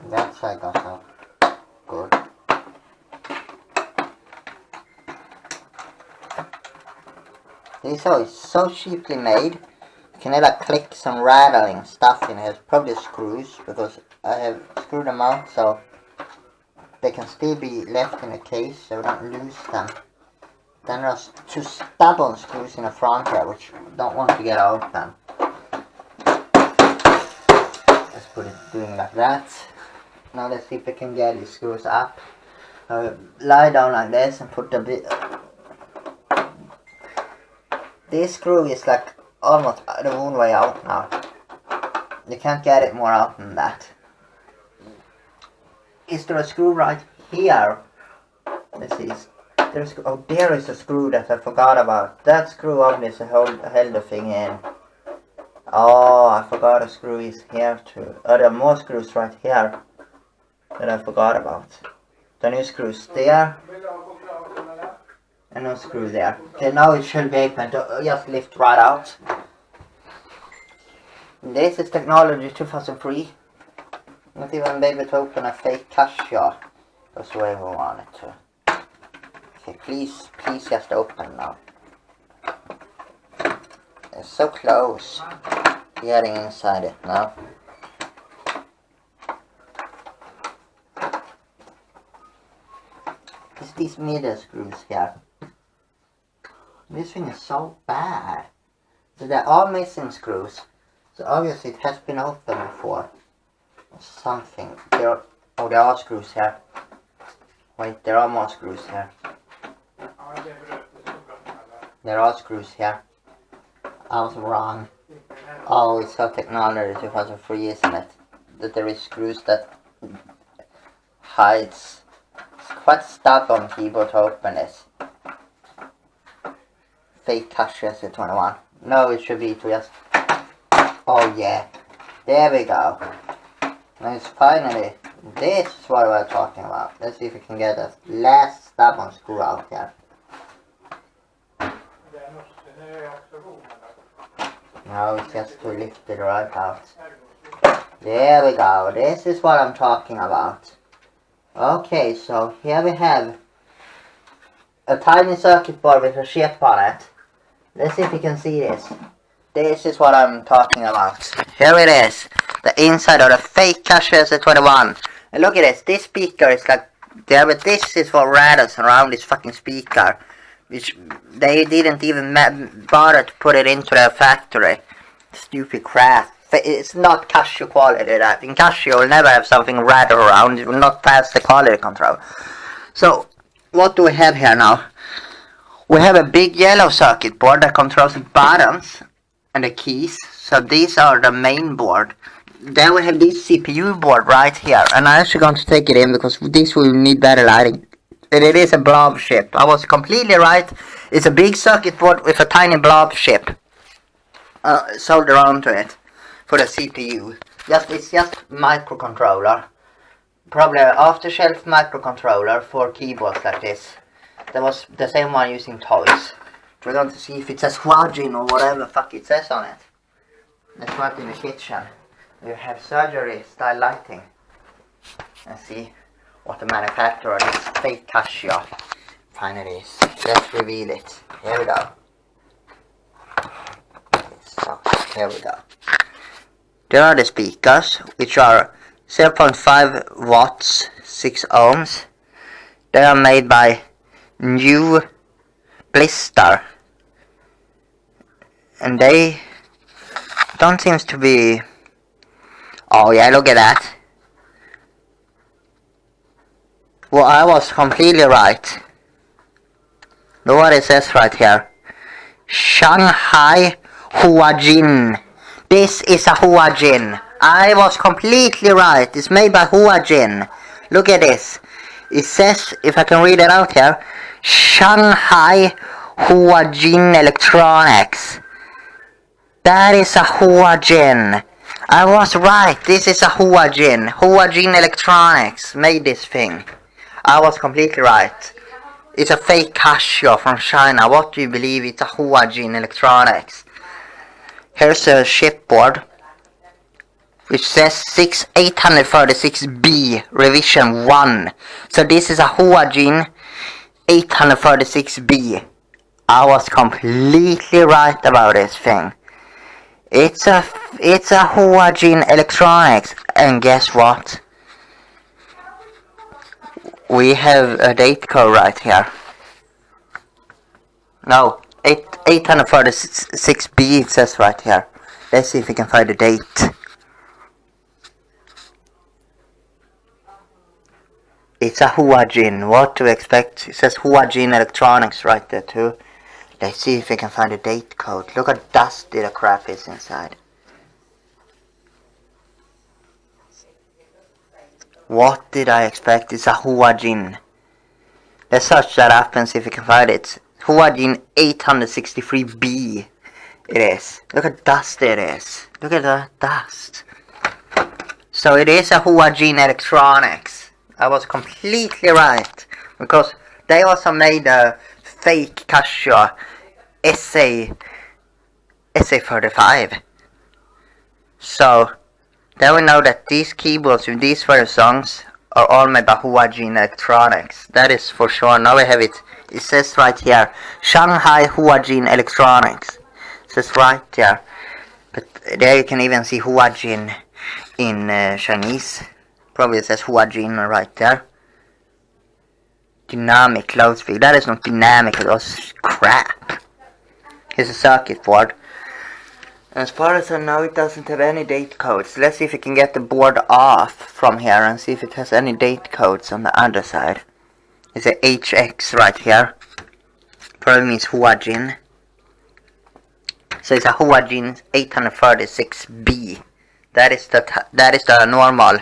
That side got out. Good. These are so cheaply made. You can hear like clicks and rattling stuff in here. It's probably screws because I have screwed them out so they can still be left in the case so we don't lose them. Then there's 2 stubborn screws in the front here which I don't want to get open. Let's put it doing like that. Now let's see if we can get these screws up. Lie down like this and put the bit. This screw is like almost the whole way out now. You can't get it more out than that. Is there a screw right here? Let's see. Oh, there is a screw that I forgot about. That screw obviously held the thing in. Oh, I forgot a screw is here too. Oh, there are more screws right here that I forgot about. The new screws there. And no screw there. Okay, now it should be open. Just lift right out. This is technology 2003. Not even be able to open a fake CASIO. That's the way we want it to. Okay, please just open now. It's so close. Getting inside it now. It's these middle screws here. This thing is so bad. So there are missing screws. So obviously it has been opened before. Or something. There are screws here. Wait, there are more screws here. There are screws here. I was wrong. Oh, it's so technology 2003, isn't it? That there is screws that hides. It's quite stubborn keyboard to open this. Fake CASIO SA-21. No, it should be to just... Oh yeah. There we go. And it's finally... This is what we're talking about. Let's see if we can get the last stubborn screw out here. Now it's just to lift it right out. There we go. This is what I'm talking about. Okay, so here we have a tiny circuit board with a chip on it. Let's see if you can see this. This is what I'm talking about. Here it is. The inside of the fake CASIO SA-21. And look at this. This speaker is like... Yeah, but this is what rattles around this fucking speaker. Which they didn't even bother to put it into their factory. Stupid crap. It's not CASIO quality that. In CASIO will never have something rattle around. It will not pass the quality control. So, what do we have here now? We have a big yellow circuit board that controls the buttons and the keys. So these are the main board. Then we have this CPU board right here. And I'm actually going to take it in because this will need better lighting. And it is a blob chip. I was completely right. It's a big circuit board with a tiny blob chip soldered onto it for the CPU. It's just microcontroller. Probably an off-the-shelf microcontroller for keyboards like this. That was the same one using toys. We're going to see if it says HUAXIN or whatever the fuck it says on it. Let's right in the kitchen. We have surgery style lighting. Let's see what the manufacturer of this fake CASIO finally is. Let's reveal it. Here we go. So, here we go. There are the speakers, which are 0.5 watts, 6 ohms. They are made by New Blister. And they don't seem to be... Oh yeah, look at that. Well, I was completely right. Look what it says right here. Shanghai HUAXIN. This is a HUAXIN. I was completely right. It's made by HUAXIN. Look at this. It says, if I can read it out here, Shanghai HUAXIN Electronics. That is a HUAXIN. I was right. This is a HUAXIN. HUAXIN Electronics made this thing. I was completely right. It's a fake CASIO from China. What do you believe? It's a HUAXIN Electronics. Here's a chipboard, which says 836B revision 1. So this is a HUAXIN 836B. I was completely right about this thing. It's a HUAXIN Electronics, and guess what? We have a date code right here. No, 836B it says right here. Let's see if we can find the date. It's a HUAXIN. What to expect? It says HUAXIN Electronics right there too. Let's see if we can find a date code. Look how dusty the crap is inside. What did I expect? It's a HUAXIN. Let's search that up and see if we can find it. HUAXIN 863B. It is. Look how dusty it is. Look at the dust. So it is a HUAXIN Electronics. I was completely right. Because they also made a fake CASIO SA-35. So then we know that these keyboards with these various songs are all made by HUAXIN Electronics. That is for sure. Now we have it. It says right here, Shanghai HUAXIN Electronics. It says right there. But there you can even see HUAXIN in Chinese. Probably it says HUAXIN right there. Dynamic loudspeaker. That is not dynamic. It was crap. Here's a circuit board. As far as I know, it doesn't have any date codes. Let's see if we can get the board off from here and see if it has any date codes on the other side. It's a HX right here. Probably means HUAXIN. So it's a HUAXIN 836B. That is the normal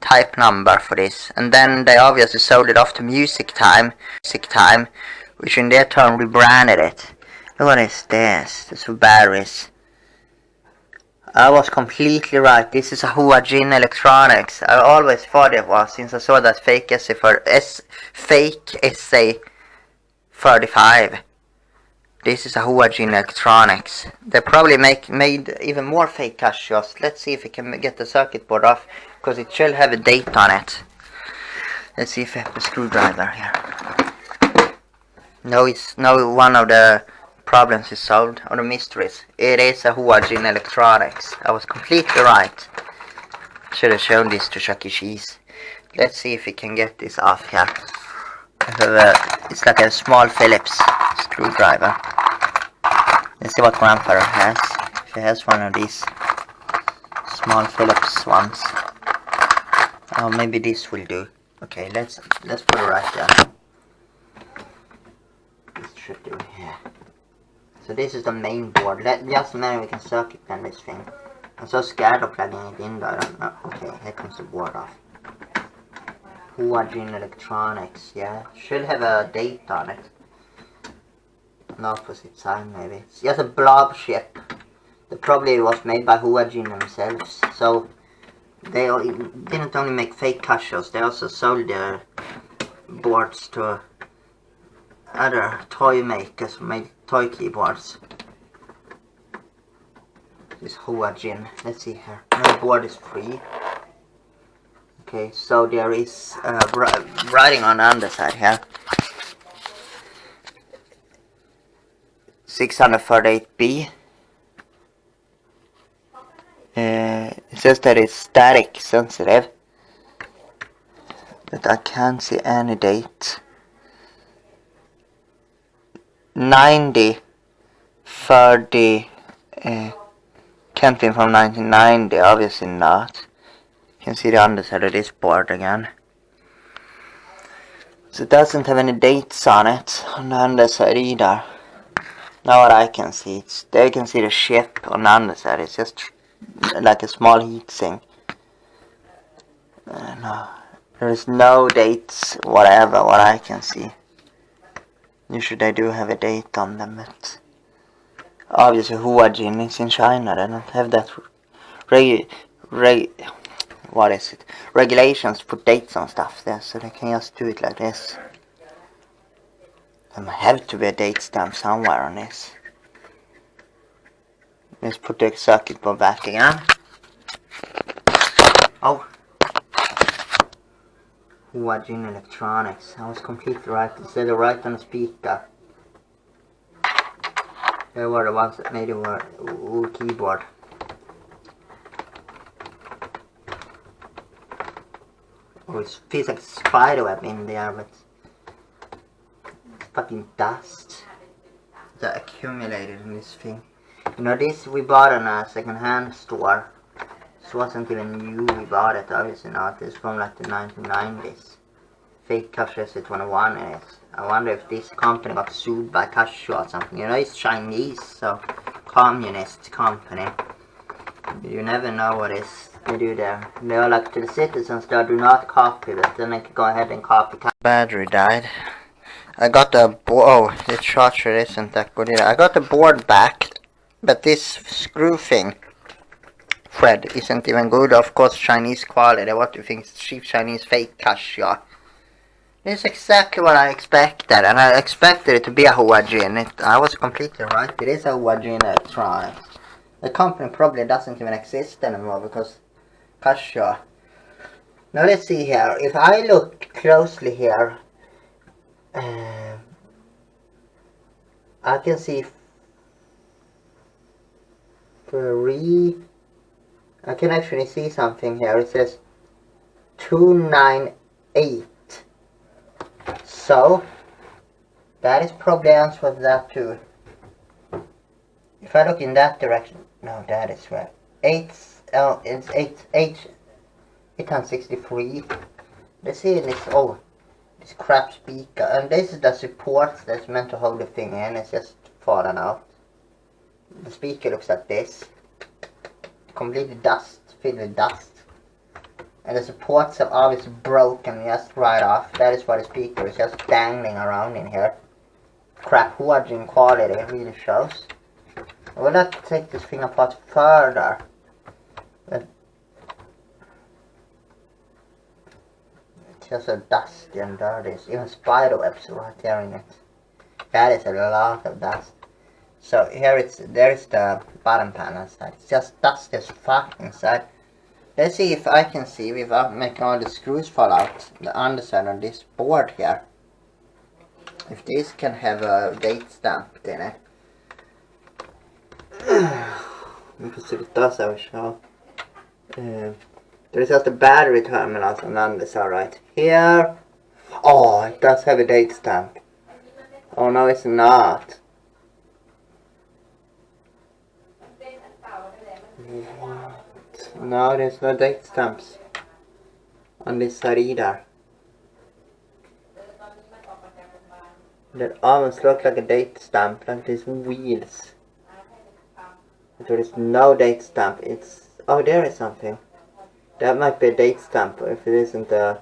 type number for this. And then they obviously sold it off to Music Time, which in their turn rebranded it. What is this? This is batteries. I was completely right. This is a HUAXIN Electronics. I always thought it was, since I saw that fake SA-35. This is a HUAXIN Electronics. They probably made even more fake CASIOs. Let's see if we can get the circuit board off, because it should have a date on it. Let's see if we have a screwdriver here. No, one of the problems is solved, or the mysteries. It is a HUAXIN Electronics. I was completely right. Should have shown this to Chuck E. Cheese. Let's see if we can get this off here. It's like a small Phillips screwdriver. Let's see what grandfather has. If he has one of these small Phillips ones. Oh, maybe this will do. Okay, let's put it right there. This should do here. So this is the main board. Just a minute, we can circuit bend this thing. I'm so scared of plugging it in though. Okay, here comes the board off. HUAXIN Electronics, yeah. Should have a date on it. On the opposite side maybe. It's just a blob ship. That probably was made by HUAXIN themselves. So they didn't only make fake CASIOs, they also sold their boards to other toy makers who made toy keyboards. This HUAXIN. Let's see here. No, board is free. Okay, so there is writing on the underside here. 638B. It says that it's static sensitive, but I can't see any date. 90 30 can't be from 1990, obviously not. You can see the underside of this board again. So it doesn't have any dates on it on the underside either. Now what I can see, there you can see the ship on the underside. It's just like a small heat sink. No, there is no dates, whatever, what I can see. Usually they do have a date on them, but obviously HUAXIN is in China. They don't have that regulations to put dates on stuff there, so they can just do it like this. There have to be a date stamp somewhere on this. Let's put the circuit board back again. Oh, HUAXIN Electronics. I was completely right. It said right on the speaker. They were the ones that made the keyboard. Oh, it feels like a spider web in there, but it's fucking dust that accumulated in this thing. You know, this we bought in a second-hand store. This wasn't even new, we bought it, obviously not. It's from like the 1990s. Fake CASIO SA-21 in it. I wonder if this company got sued by CASIO or something. You know, it's Chinese, so communist company. You never know what they do there. They are like to the citizens that do not copy it, then they can go ahead and copy. Battery died. I got the the charger isn't that good either. I got the board back, but this screw thing thread isn't even good. Of course, Chinese quality. What do you think? It's cheap Chinese fake CASIO. It's exactly what I expected, and I expected it to be a Huaxin. I was completely right. It is a HUAXIN Electronics. The company probably doesn't even exist anymore because CASIO. Now let's see here. If I look closely here, I can see I can actually see something here. It says 298. So that is probably answer for that too. If I look in that direction, no, that is where it's 863. Let's see this. Oh, this crap speaker, and this is the support that's meant to hold the thing in. It's just fallen out. The speaker looks like this, completely filled with dust. And the supports have obviously broken just right off. That is why the speaker is just dangling around in here. Crap HUAXIN quality, it really shows. I will have to take this thing apart further. But it's just so dusty and dirty. Even spider webs right there in it. That is a lot of dust. So here there is the bottom panel side. It's just dusty as fuck inside. Let's see if I can see without making all the screws fall out, the underside of this board here. If this can have a date stamped in it. Because if it does, I will show. There is just the battery terminals on the underside right here. Oh, it does have a date stamp. Oh no, it's not. No, there's no date stamps on this side either. That almost looks like a date stamp, like these wheels. But there is no date stamp. It's oh, there is something. That might be a date stamp if it isn't a.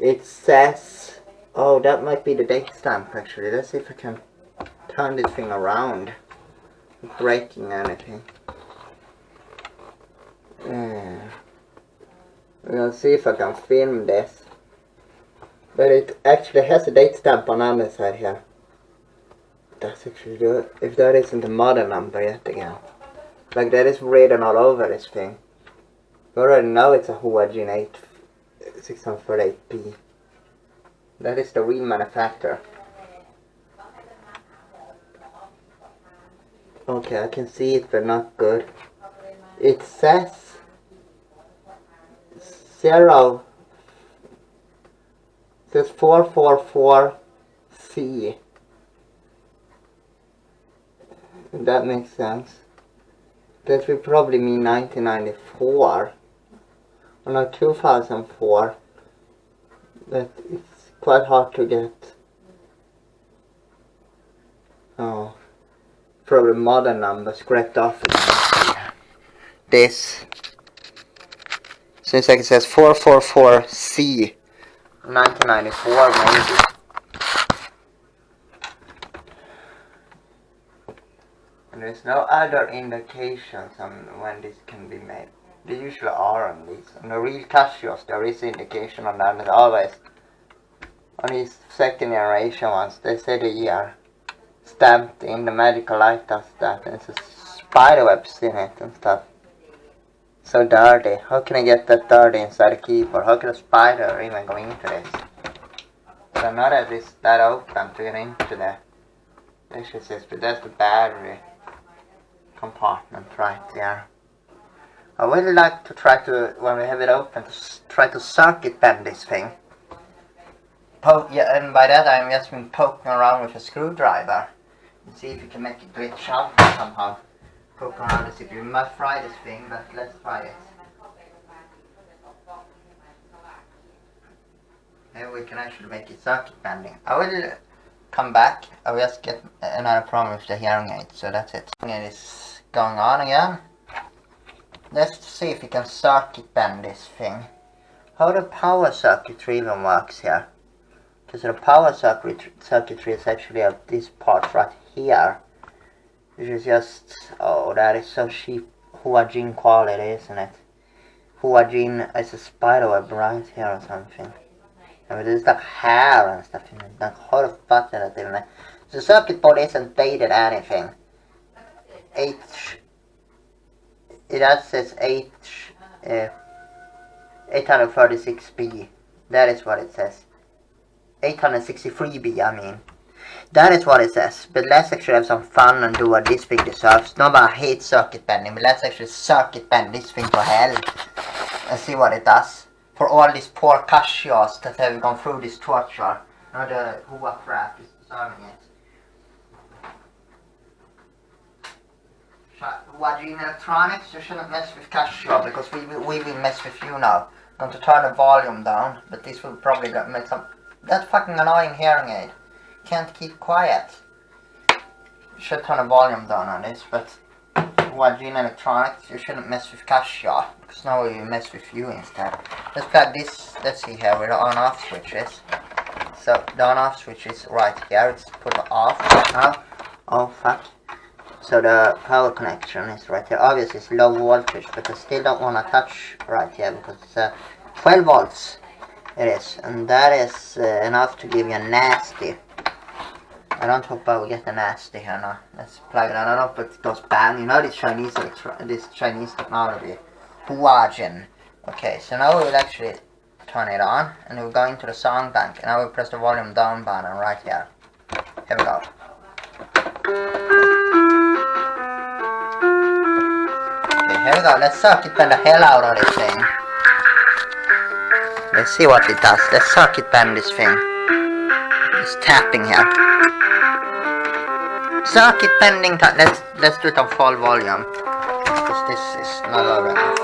It says. Oh, that might be the date stamp actually. Let's see if I can turn this thing around without breaking anything. We'll see if I can film this. But it actually has a date stamp on the other side here. That's actually good. If that isn't a model number yet again. Like that is written all over this thing. You already know it's a HUAXIN 648B. That is the real manufacturer. Okay, I can see it but not good. It says 444C. That makes sense. That will probably mean 1994. Or no, 2004. But it's quite hard to get. Oh. Probably modern number scratched off again. This. Seems like it says 444C. 1994 maybe. And there's no other indications on when this can be made. They usually are on these. On the real CASIOs there is indication on that, and always on these second generation ones they say the year stamped in. The magical light does that, and it's a spider webs in it and stuff. So dirty. How can I get that dirty inside the keyboard? How can a spider even go into this? So not that it's that open to get into there. Actually says, but that's the battery compartment right there. I would like to try to, when we have it open, to try to circuit bend this thing. Yeah, and by that I'm just been poking around with a screwdriver and see if we can make it glitch out somehow. Poke around to see if we must try this thing, but let's try it. Maybe we can actually make it circuit bending. I will come back. I will just get another problem with the hearing aid, so that's it. It is going on again. Let's see if we can circuit bend this thing. How the power circuitry even works here. Because the power circuitry is actually of this part right here. Which is just, oh, that is so cheap. Huaxin quality, isn't it? Huaxin is a spiderweb right here or something. And there's like hair and stuff in it. Like, how the fuck did that even like? The circuit board isn't dated anything. It says 836B. That is what it says. 863B, I mean. That is what it says. But let's actually have some fun and do what this thing deserves. Nobody hates circuit bending, but let's actually circuit bend this thing to hell. And see what it does. For all these poor CASIOs that have gone through this torture. Now the Hua crap is deserving it. HUAXIN Electronics, you shouldn't mess with CASIO because we will mess with you now. I'm going to turn the volume down, but this will probably make some... That fucking annoying hearing aid. Can't keep quiet. You should turn the volume down on this, but HUAXIN Electronics, you shouldn't mess with CASIO because now we will mess with you instead. Let's plug this, let's see here, with the on-off switches. So the on-off switch is right here, it's put off right now. Oh fuck. So the power connection is right here. Obviously it's low voltage, but I still don't want to touch right here because it's 12 volts it is, and that is enough to give you a nasty. I don't hope I will get a nasty here now. Let's plug it. I don't know if it goes bang. You know this Chinese technology, HUAXIN. Okay, so now we will actually turn it on, and we'll go into the song bank, and I will press the volume down button right here. Here we go. Here we go, let's circuit bend the hell out of this thing. Let's see what it does. Let's circuit bend this thing. It's tapping here. Circuit bending time. Let's do it on full volume. Because this is not loud enough.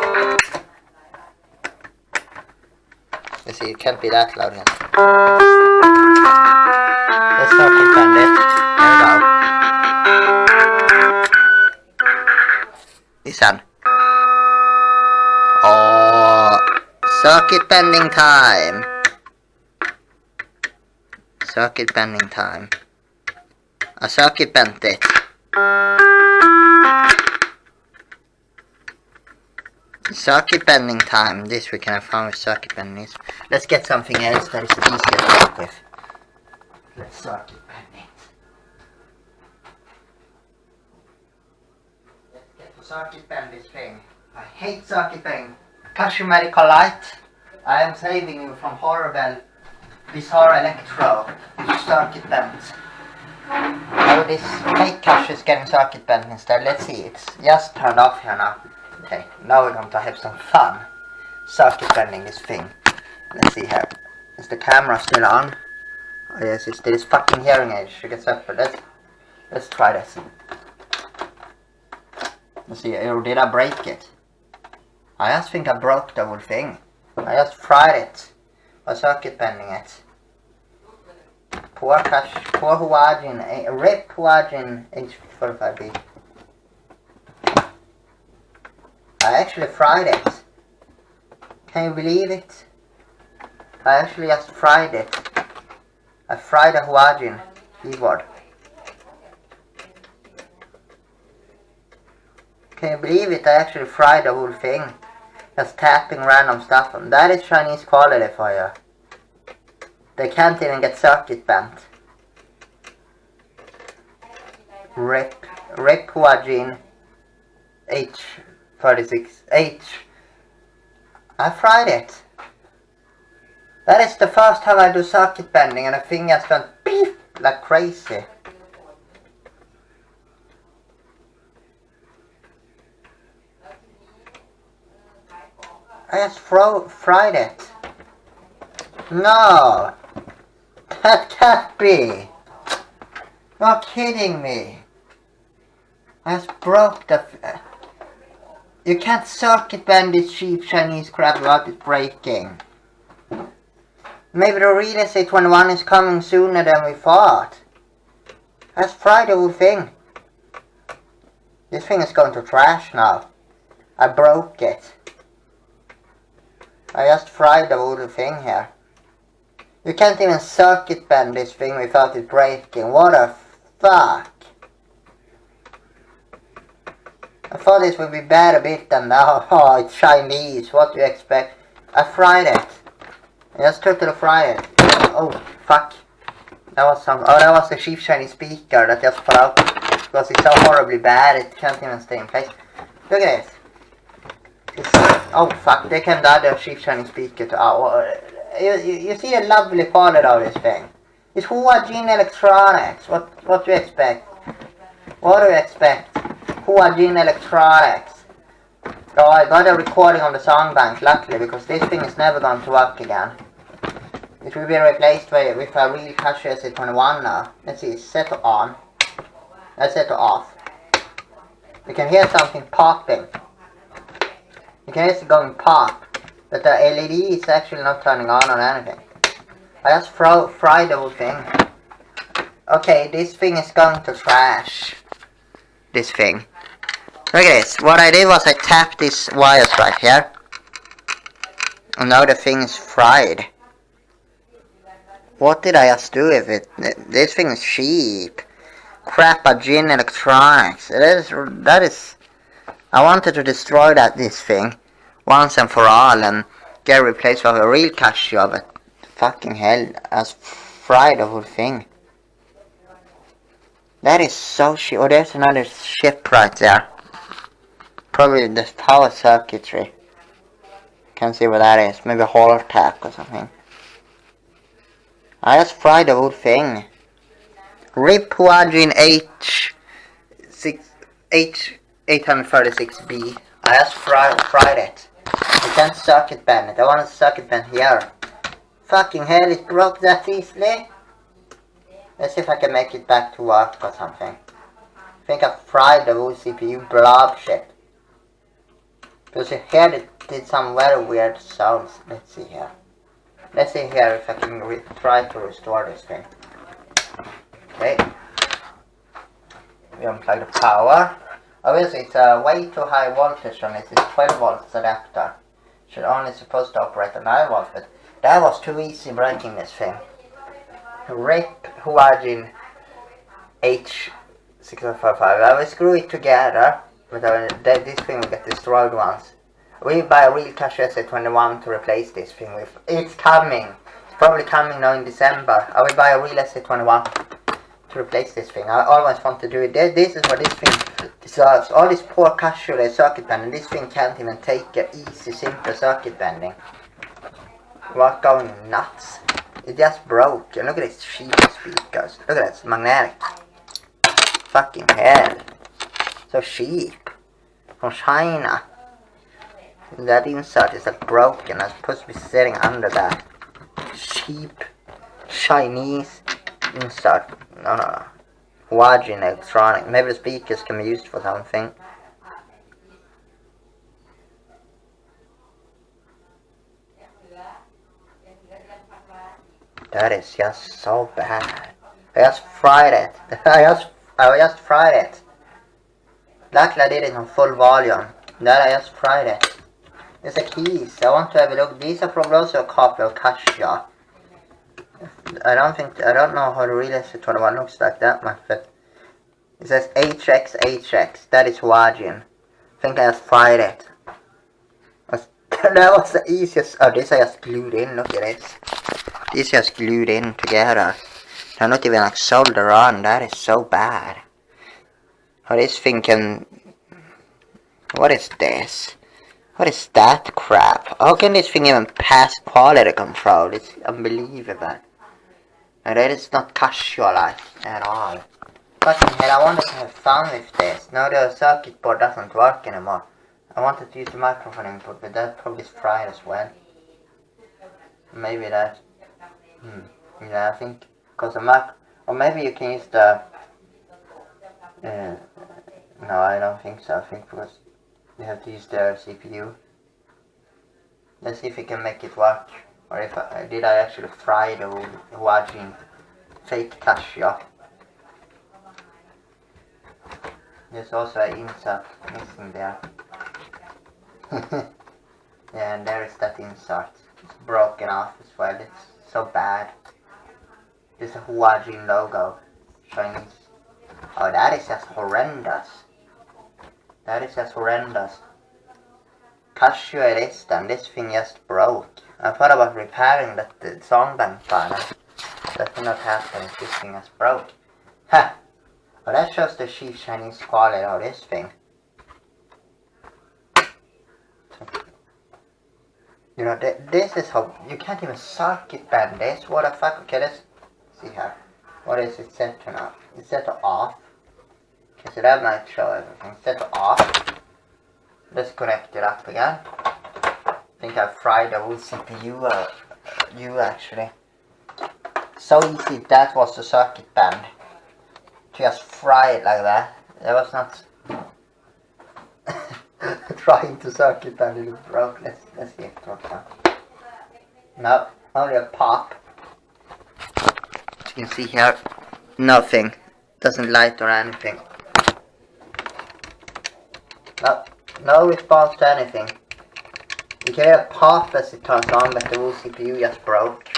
You see, it can't be that loud enough. Let's circuit bend it. Here we go. Listen. Oh, circuit bending time. Circuit bending time. I circuit bent it. Circuit bending time. This we can have fun with circuit bending. Let's get something else that is easier to work with. Let's circuit bend it. Let's get to circuit bend this thing. I hate circuit bending. CASIO Medical Light. I am saving you from horrible, bizarre electro circuit bend. Now this fake CASIO is getting circuit bent instead. Let's see, it's just turned off here now. Okay, now we're going to have some fun circuit bending this thing. Let's see here. Is the camera still on? Oh yes, it's this fucking hearing aid. Should get separate. Let's try this. Let's see, or did I break it? I just think I broke the whole thing. I just fried it by circuit bending it. Poor HUAXIN, RIP HUAXIN H-863B. I actually fried it. Can you believe it? I actually just fried it. I fried a HUAXIN keyboard. Can you believe it? I actually fried the whole thing. Just tapping random stuff on. That is Chinese quality for you. They can't even get circuit bent. RIP HUAXIN H-36. I fried it. That is the first time I do circuit bending and the thing just went beep like crazy. I just fried it. No! That can't be! You're kidding me! I just broke the... You can't circuit bend this cheap Chinese crap without it breaking. Maybe the real SA-21 is coming sooner than we thought. I just fried the whole thing. This thing is going to trash now. I broke it. I just fried the whole thing here. You can't even circuit bend this thing without it breaking. What the fuck? I thought this would be better bit than now. Oh, it's Chinese. What do you expect? I fried it. I just took to the fryer. Oh, fuck. That was some... Oh, that was the cheap Chinese speaker that just fell out. Because it's so horribly bad, it can't even stay in place. Look at this. Oh, fuck. They came the other cheap Chinese speaker to... Oh, you see the lovely quality of this thing. It's HUAXIN Electronics. What do you expect? What do you expect? HUAXIN Electronics. Oh, I got a recording on the song bank, luckily, because this thing is never going to work again. It will be replaced with a real CASIO SA-21 now. Let's see, set it on. Let's set it off. You can hear something popping. You can hear it going pop. But the LED is actually not turning on or anything. I just fried the whole thing. Okay, this thing is going to trash. This thing. Look at this. What I did was I tapped these wires right here. And now the thing is fried. What did I just do with it? This thing is cheap. HUAXIN Electronics. That is... I wanted to destroy this thing. Once and for all. And get replaced with a real CASIO. But fucking hell. I just fried the whole thing. That is so cheap. Oh, there's another chip right there. Probably the power circuitry. Can't see what that is. Maybe a Hall tack or something. I just fried the whole thing. RIP HUAXIN H-863B. I just fried it. I can't circuit bend it. I want to circuit bend here. Fucking hell, it broke that easily. Let's see if I can make it back to work or something. I think I fried the whole CPU blob shit. Because you heard it did some very weird sounds. Let's see here. Let's see here if I can try to restore this thing. Okay. We unplug the power. Obviously it's a way too high voltage on it. It's 12 volts adapter. Should only supposed to operate at 9 volts, but that was too easy breaking this thing. RIP HUAXIN H-655. I will screw it together. But this thing will get destroyed once. We buy a real CASIO SA-21 to replace this thing with. It's coming. It's probably coming now in December. I will buy a real SA-21 to replace this thing. I always want to do it. This is what this thing deserves. All this poor CASIO circuit bending. This thing can't even take an easy, simple circuit bending. We're going nuts. It just broke. And look at these cheap speakers. Look at that. It's magnetic. Fucking hell. So cheap. From China. That insert is like broken. It's supposed to be sitting under that cheap Chinese insert. No. HUAXIN Electronics. Maybe the speakers can be used for something. That is just so bad. I just fried it. I just fried it. Luckily I did it on full volume. Then I just fried it. There's a keys. I want to have a look. These are probably also a copy of CASIO. I don't know how the real SA-21 looks like that much, but it says HX. That is HUAXIN. I think I just fried it. That was the easiest. Oh, this I just glued in. Look at this. This just glued in together. They're not even like solder on. That is so bad. How this thing can... What is this? What is that crap? How can this thing even pass quality control? It's unbelievable. And that is not CASIO-like at all. Fucking hell, I wanted to have fun with this. Now the circuit board doesn't work anymore. I wanted to use the microphone input, but that probably is fried as well. Maybe that. Yeah, I think because the mic, or maybe you can use the. No, I don't think so. I think because you have to use their CPU. Let's see if we can make it work, or if did I actually fry the Huaxin fake CASIO. There's also an insert missing there. Yeah, and there is that insert. It's broken off as well. It's so bad. There's a Huaxin logo showing. Oh, that is just horrendous. That is just horrendous. CASIO it is then. This thing just broke. I thought about repairing that the song bank file. That did not happen. This thing just broke. Ha! Well, that shows the cheap Chinese quality of this thing. You know, this is how you can't even circuit bend this. What the fuck? Okay, let's see here. What is it set to now? It's set to off. Okay, so that might show everything. It's set to off. Let's connect it up again. I think I fried the whole CPU actually. So easy that was the circuit bend. Just fry it like that. That was not trying to circuit bend it broke. Let's see if it works out. No, only a pop. As you can see here, nothing. Doesn't light or anything. No response to anything. You can hear a pop as it turns on, but the whole CPU just broke.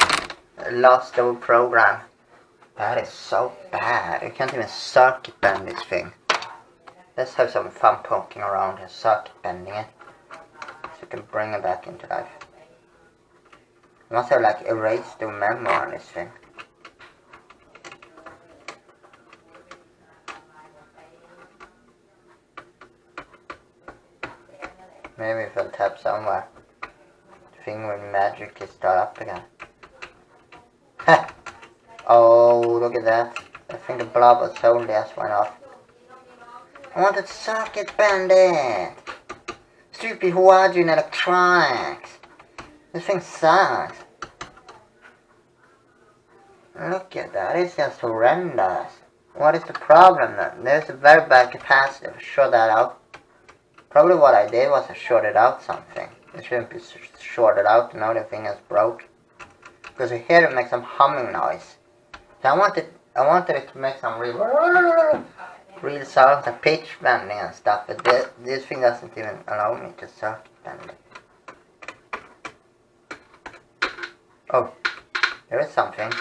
Lost the whole program. That is so bad. You can't even circuit bend this thing. Let's have some fun poking around and circuit bending it. So we can bring it back into life. You must have like erased the memory on this thing. Maybe if I'll tap somewhere, the thing will magically start up again. Ha! Oh, look at that. I think the blob was solely just went off. I wanted to circuit bend it. Stupid HUAXIN Electronics. This thing sucks. Look at that, it's just horrendous. What is the problem then? There's a very bad capacitor. Short that out. Probably what I did was I shorted out something. It shouldn't be shorted out, now the thing is broke. Because you hear it make some humming noise. So I wanted it to make some real sounds and pitch bending and stuff, but this thing doesn't even allow me to circuit bend it. Oh, there is something.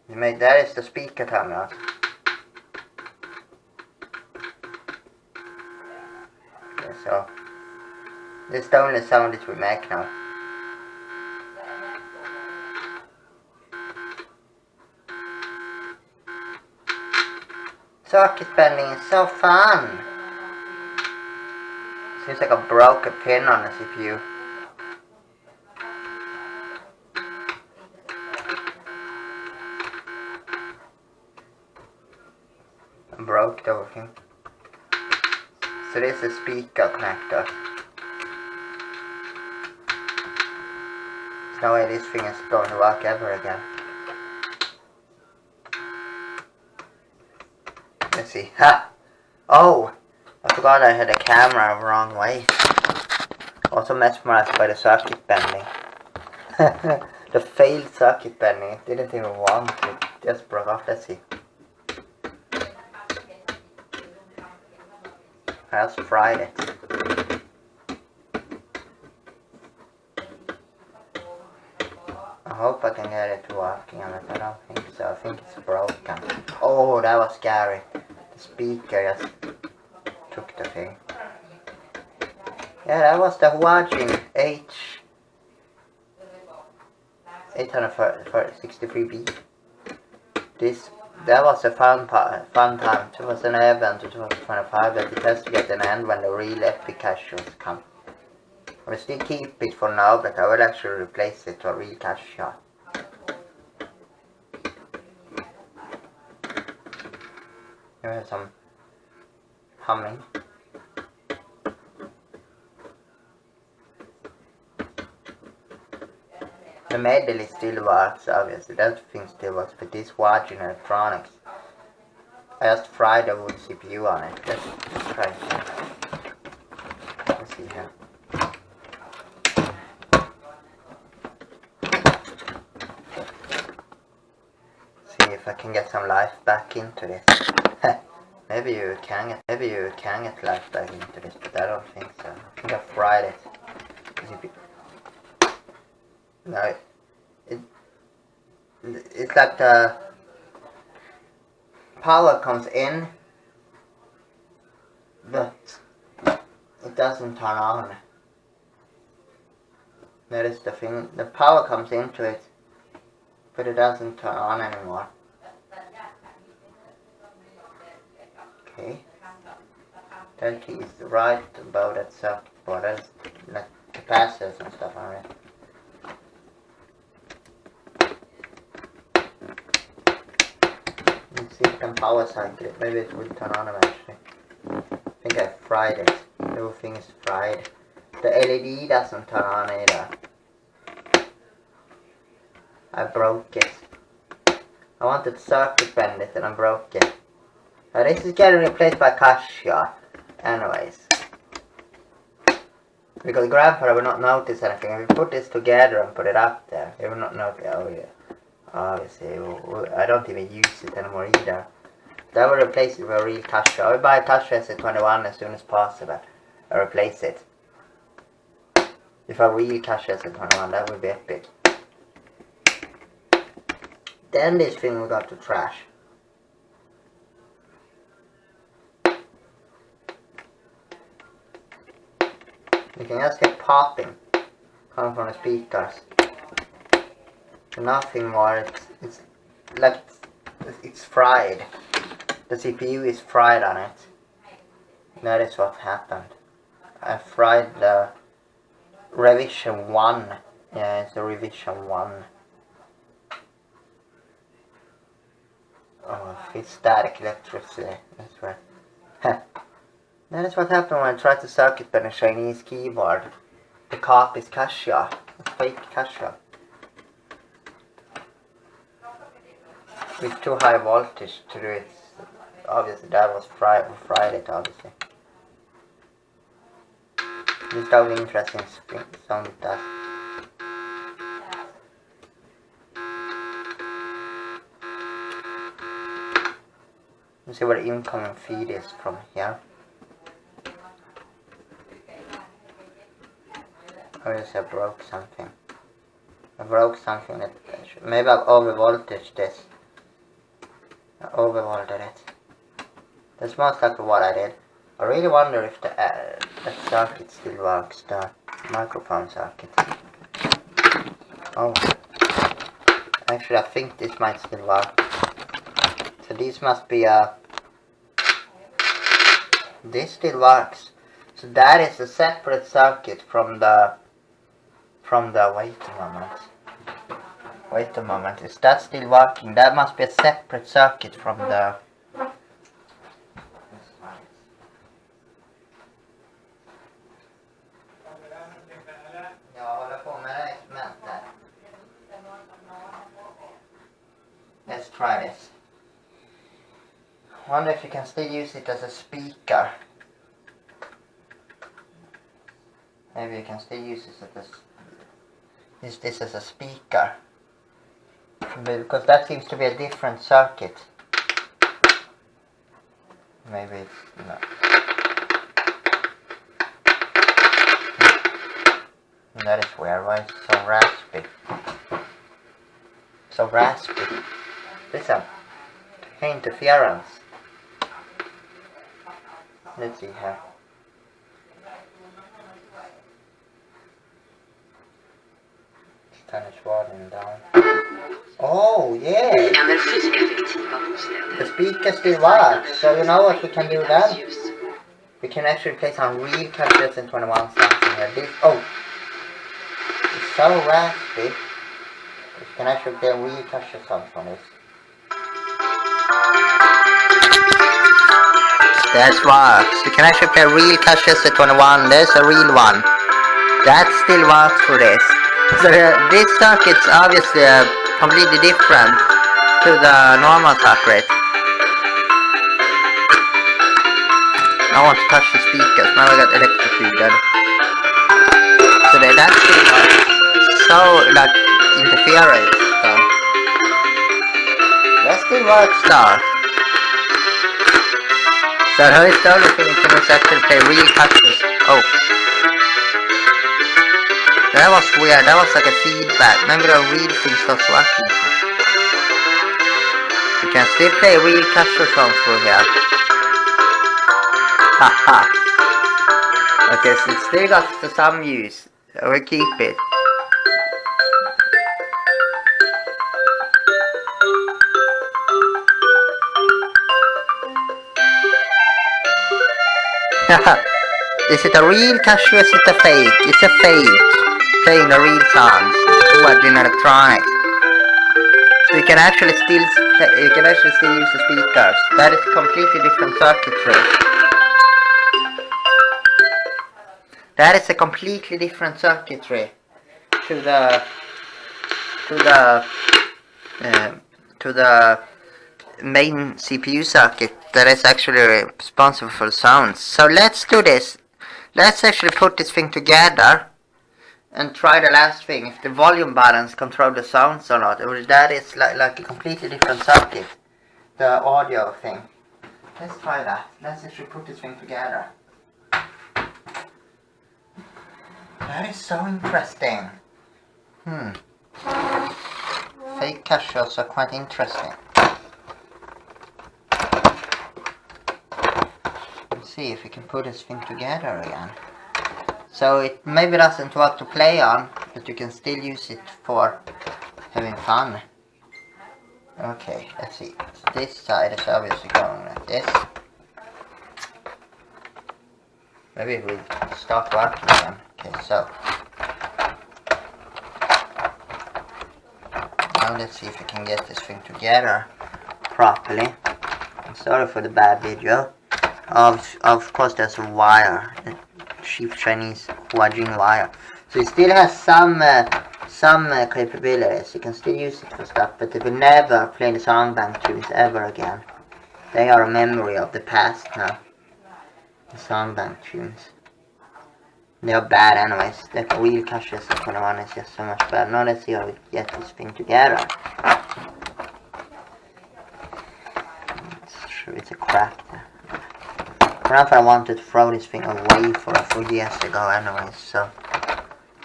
That is the speaker terminal. Okay, so this is the only sound it will make now. Circuit bending is so fun. Seems like I broke a pin on the CPU. I broke the whole thing. So this is a speaker connector. There's no way this thing is going to work ever again. Let's see. Ha! Oh! I forgot I had the camera the wrong way. Also mesmerized by the circuit bending. The failed circuit bending. It didn't even want it. It just broke off. Let's see. I just fried it. I hope I can get it working on it. I don't think so. I think it's broken. Oh, that was scary. The speaker just took the thing. Yeah, that was the Huaxin H-863B. That was a fun time. 2011 to 2025, but it has to get an end when the real epic CASIOs come. I will still keep it for now, but I will actually replace it to a real CASIO. There are some humming. The medley still works, obviously, that thing still works, but this Huaxin Electronics, I just fried the wood CPU on it. Let's try it here. Let's see here. See if I can get some life back into this. Maybe you can get life back into this, but I don't think so. I think I fried it. No, it's like the power comes in, but it doesn't turn on. That is the thing. The power comes into it, but it doesn't turn on anymore. Okay, that is right about that circuit board. That's like capacitors and stuff on it. Let's see if I can power cycle it. Maybe it will turn on eventually. I think I fried it. The whole thing is fried. The LED doesn't turn on either. I broke it. I wanted to circuit bend it and I broke it. Now this is getting replaced by CASIO. Anyways. Because grandfather will not notice anything. If we put this together and put it up there, he will not notice. Oh yeah. Obviously, I don't even use it anymore either. That will replace it with a real CASIO. I will buy a CASIO SA-21 as soon as possible. I replace it. If a real CASIO SA-21, that would be epic. Then this thing will go to trash. You can just get popping coming from the speakers. Nothing more. It's like it's fried. The CPU is fried on it. That is what happened. I fried the revision 1. Yeah, it's the revision 1. Oh, it's static electricity. That's right. That is what happened when I tried to circuit bend a Chinese keyboard. The copy is CASIO. It's fake CASIO. With too high voltage to do it. Obviously that was fried it obviously. This is how interesting sound it does. Let's see where the incoming feed is from here. Obviously I broke something. I broke something that maybe I've overvoltaged this. I overvolted it. That's most likely what I did. I really wonder if the circuit still works, the microphone circuit. Oh. Actually I think this might still work. So this must be this still works. So that is a separate circuit from the wait a moment, is that still working? That must be a separate circuit from the let's try this. I wonder if you can still use it as a speaker. Maybe you can still use this as a speaker. Because that seems to be a different circuit. Maybe it's not. That is weird. Why is it so raspy? So raspy. Listen. Interference. Let's see here. Turn its volume down. Oh yeah! The speaker still works. So you know what we can do then? We can actually play some real CASIO SA-21 something here. This, oh! It's so raspy. We can actually play a real CASIO something on this. That works. You can actually play real CASIO SA-21. There's a real one. That still works for this. So this circuit's obviously completely different to the normal circuit. I want to touch the speakers. Now I got electrocuted. So that still works. So like interference. That still works though. So how is the only thing you can actually play real CASIOs? Oh. That was weird, that was like a feedback. Maybe the real thing starts working. You can still play real CASIO songs through here. Haha. Okay, so it still got some use. So we'll keep it. Is it a real CASIO? Is it a fake? It's a fake. Playing the real sounds. HUAXIN Electronics. So you can actually still use the speakers. That is completely different circuitry. That is a completely different circuitry to the main CPU circuit that is actually responsible for the sounds. So let's do this. Let's actually put this thing together and try the last thing, if the volume buttons control the sounds or not. That is like a completely different circuit, the audio thing. Let's try that. Let's actually put this thing together. That is so interesting. Fake CASIOs are quite interesting. Let's see if we can put this thing together again. So it maybe doesn't work to play on, but you can still use it for having fun. Okay, let's see. So this side is obviously going like this. Maybe it will start working again. Okay, so now let's see if we can get this thing together properly. I'm sorry for the bad video. Of course there's a wire, a cheap Chinese Huaxin wire. So it still has some capabilities. You can still use it for stuff, but it will never play the songbank tunes ever again. They are a memory of the past now. The songbank tunes. They are bad anyways. The real CASIO SA-21 is just so much better. Now let's see how we get this thing together. It's a crap. Grandpa wanted to throw this thing away for years ago anyways, so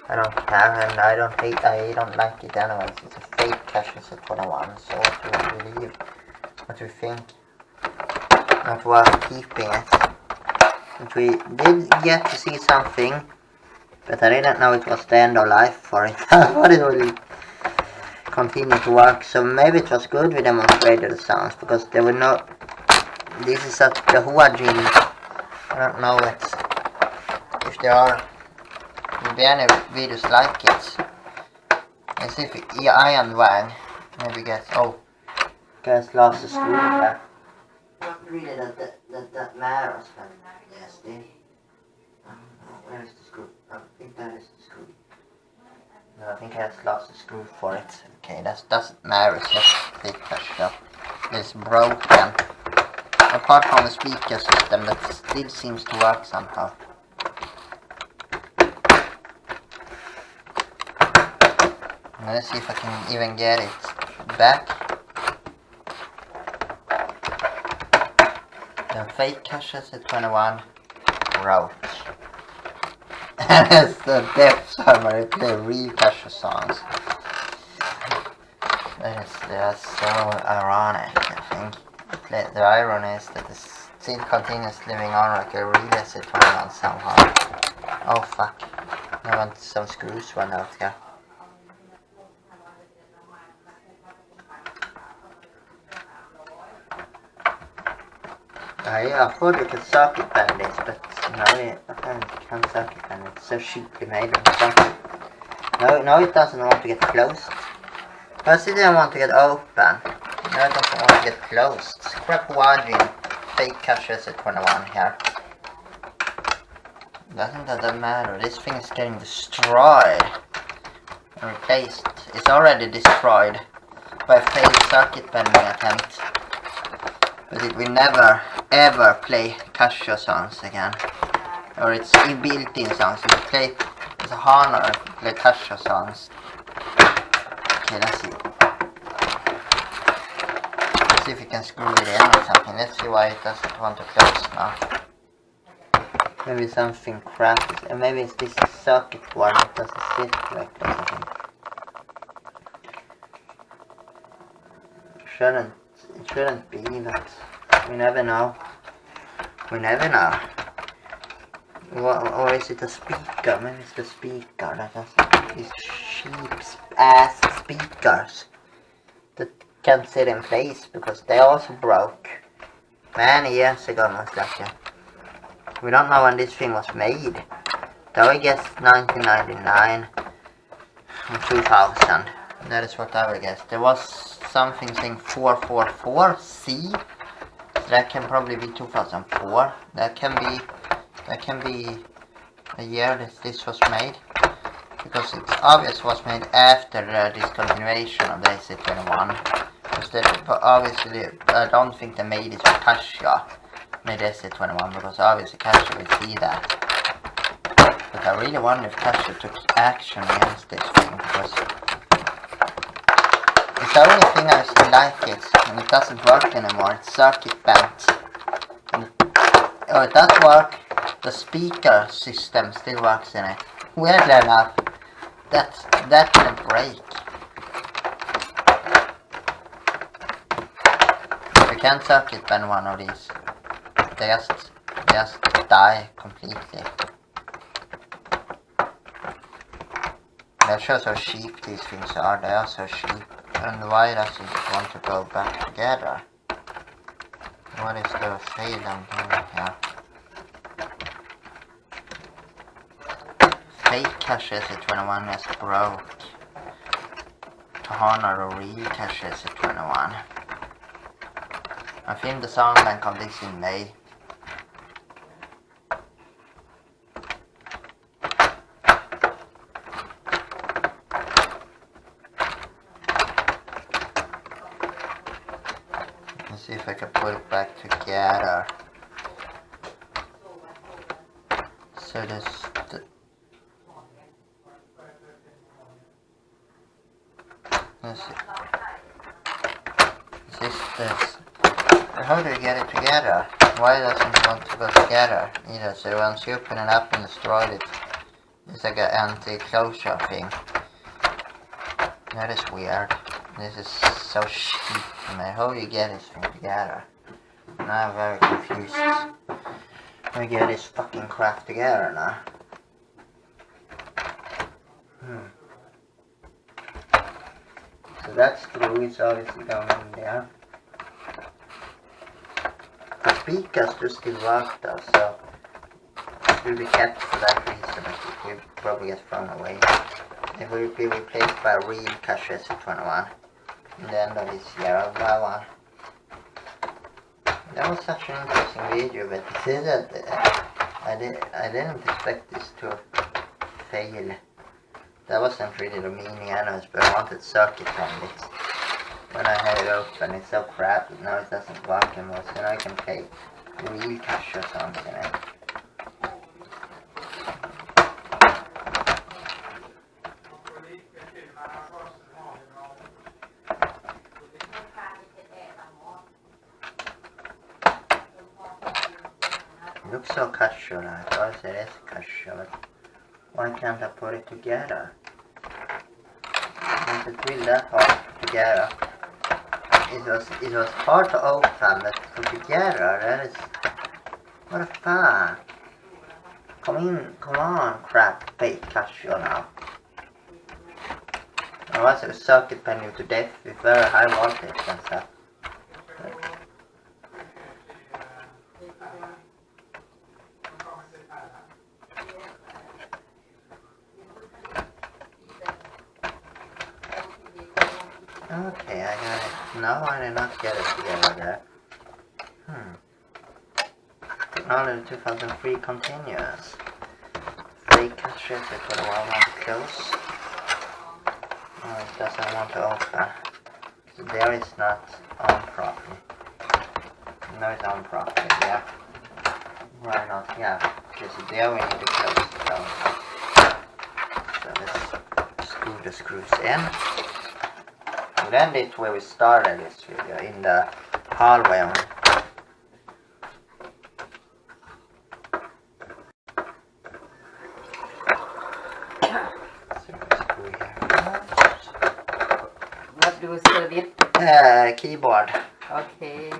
I don't care, and I don't like it anyways. It's a fake CASIO SA-21, so what do you believe? What do you think? Not worth keeping it. But we did get to see something, but I didn't know it was the end of life for it. I thought it would continue to work, so maybe it was good we demonstrated the sounds, because there were no... This is the Huaxin. I don't know if there will be any videos like it. Let's see if Iron Wang maybe gets... Oh, guys lost the screw there. Not really that matters, but yes, where is the screw? I think that is the screw. No, I think I just lost the screw for it. Okay, that doesn't matter. It's just fake CASIO. It's broken. Apart from the speaker system, that still seems to work somehow. Now let's see if I can even get it back. The fake CASIO SA-21 wrote. And it's the depth server, it play real CASIO songs. That is just so ironic, I think. The irony is that it still continues living on like a real SA-21 somehow. Oh fuck. I want some screws run out here. I thought we could circuit bend this, but no, I can't circuit bend it. It's so cheaply made. No, it doesn't want to get closed. First it didn't want to get open. Now it doesn't want to get closed. Scrap Huaxin. fake CASIO SA-21 here. Doesn't that matter? This thing is getting destroyed. Replaced. It's already destroyed by a failed circuit bending attempt. But it will never ever play CASIO songs again. Or its built-in songs. If you play it's a Honor, play CASIO songs. Okay, let's see. Let's see if we can screw it in or something. Let's see why it doesn't want to close now. Maybe something crappy. And maybe it's this circuit board that doesn't sit like this, I think. It shouldn't be, but we never know. We never know. Or is it a speaker? Maybe it's the speaker that has these cheap ass speakers that can't sit in place because they also broke many years ago, most likely. We don't know when this thing was made. Though I guess 1999 or 2000. That is what I would guess. There was something saying 444C. So that can probably be 2004. That can be a year that this was made. Because it's obvious was made after the discontinuation of the SA-21. But obviously I don't think they made it for CASIO. Made SA-21 because obviously CASIO will see that. But I really wonder if CASIO took action against this thing because it's the only thing I still like it and it doesn't work anymore. It's circuit bent. Oh, it does work. The speaker system still works in it. Weirdly enough, that didn't break. You can't circuit bend one of these. They just die completely. That shows how cheap these things are. They are so cheap. And why doesn't it want to go back together? What is the fail I'm doing here? Fake CASIO SA-21 is broke. To honor a real CASIO SA-21. I filmed the song bank of this in May. Let's see if I can put it back together. So this let's see. This. How do you get it together? Why doesn't it want to go together either? So once you open it up and destroy it, it's like an anti-closure thing. That is weird. This is so cheap to me. How do you get this thing together? Now I'm very confused. How do you get this fucking crap together now? So that screw is obviously going in there. The speakers do still work though, so it will be kept for that reason. It will probably get thrown away. It will be replaced by a real CASIO SA-21 in the end of this year. I'll buy one. That was such an interesting video, but it is that I didn't expect this to fail. That wasn't really the meaning anyways, but I wanted circuit bend it. When I had it open, it's so crappy. Now it doesn't work anymore, so now I can play real CASIO songs in it. It looks so CASIO now. Of course it is CASIO, but why can't I put it together? Is it really that hard to put together? It was hard to open, but to put together, that is... What the fuck? Come on, crap, fake CASIO now. Otherwise it will circuit bend you to death with very high voltage and stuff. Okay, I got it. No, I did not get it together there. Technology 2003 continues. Fake CASIO SA-21 won't close. No, it doesn't want to open. So there is not on properly. No, it's on properly, yeah. Why not? Yeah, because there we need to close it down. So let's screw the screws in. And then it's where we started this video, in the hallway on. What do we serve it? Keyboard. Okay.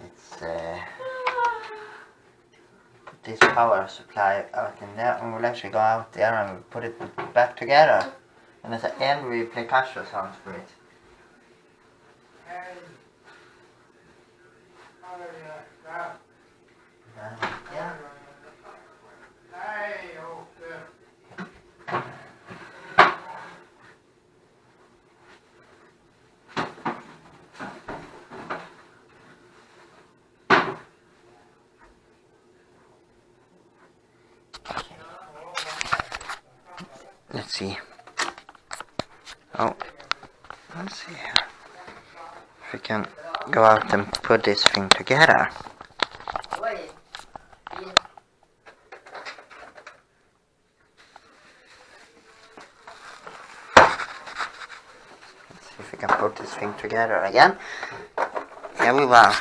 It's this power supply out in there, and we'll actually go out there and put it back together. And at the end we play CASIO songs for it. Yeah. Let's see. Oh, let's see here. If we can go out and put this thing together. Let's see if we can put this thing together again. Here we were.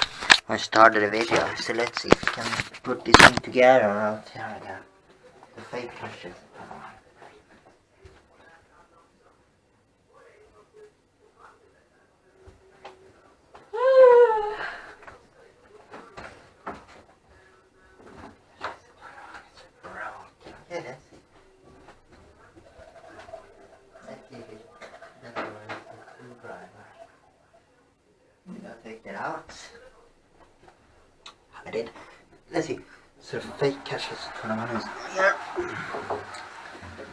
We started the video, so let's see if we can put this thing together out here again. The fake CASIO. Yeah, let's see. Let's see if it doesn't work with the screwdriver. Did I take it out? I did. Let's see. So fake CASIO SA-21 is here.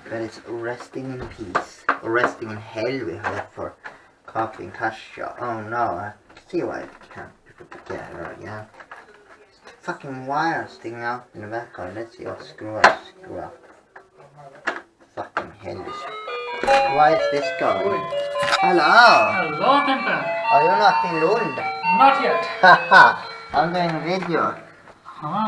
But it's resting in peace. Or resting in hell we heard for copying CASIO. Oh no, I see why it can't be put together again. Fucking wire sticking out in the background. Let's see what screw up. Fucking hell this. Why is this going? Hello! Hello, Temper. Are you not in Lund? Not yet. Haha! I'm doing video. Ah,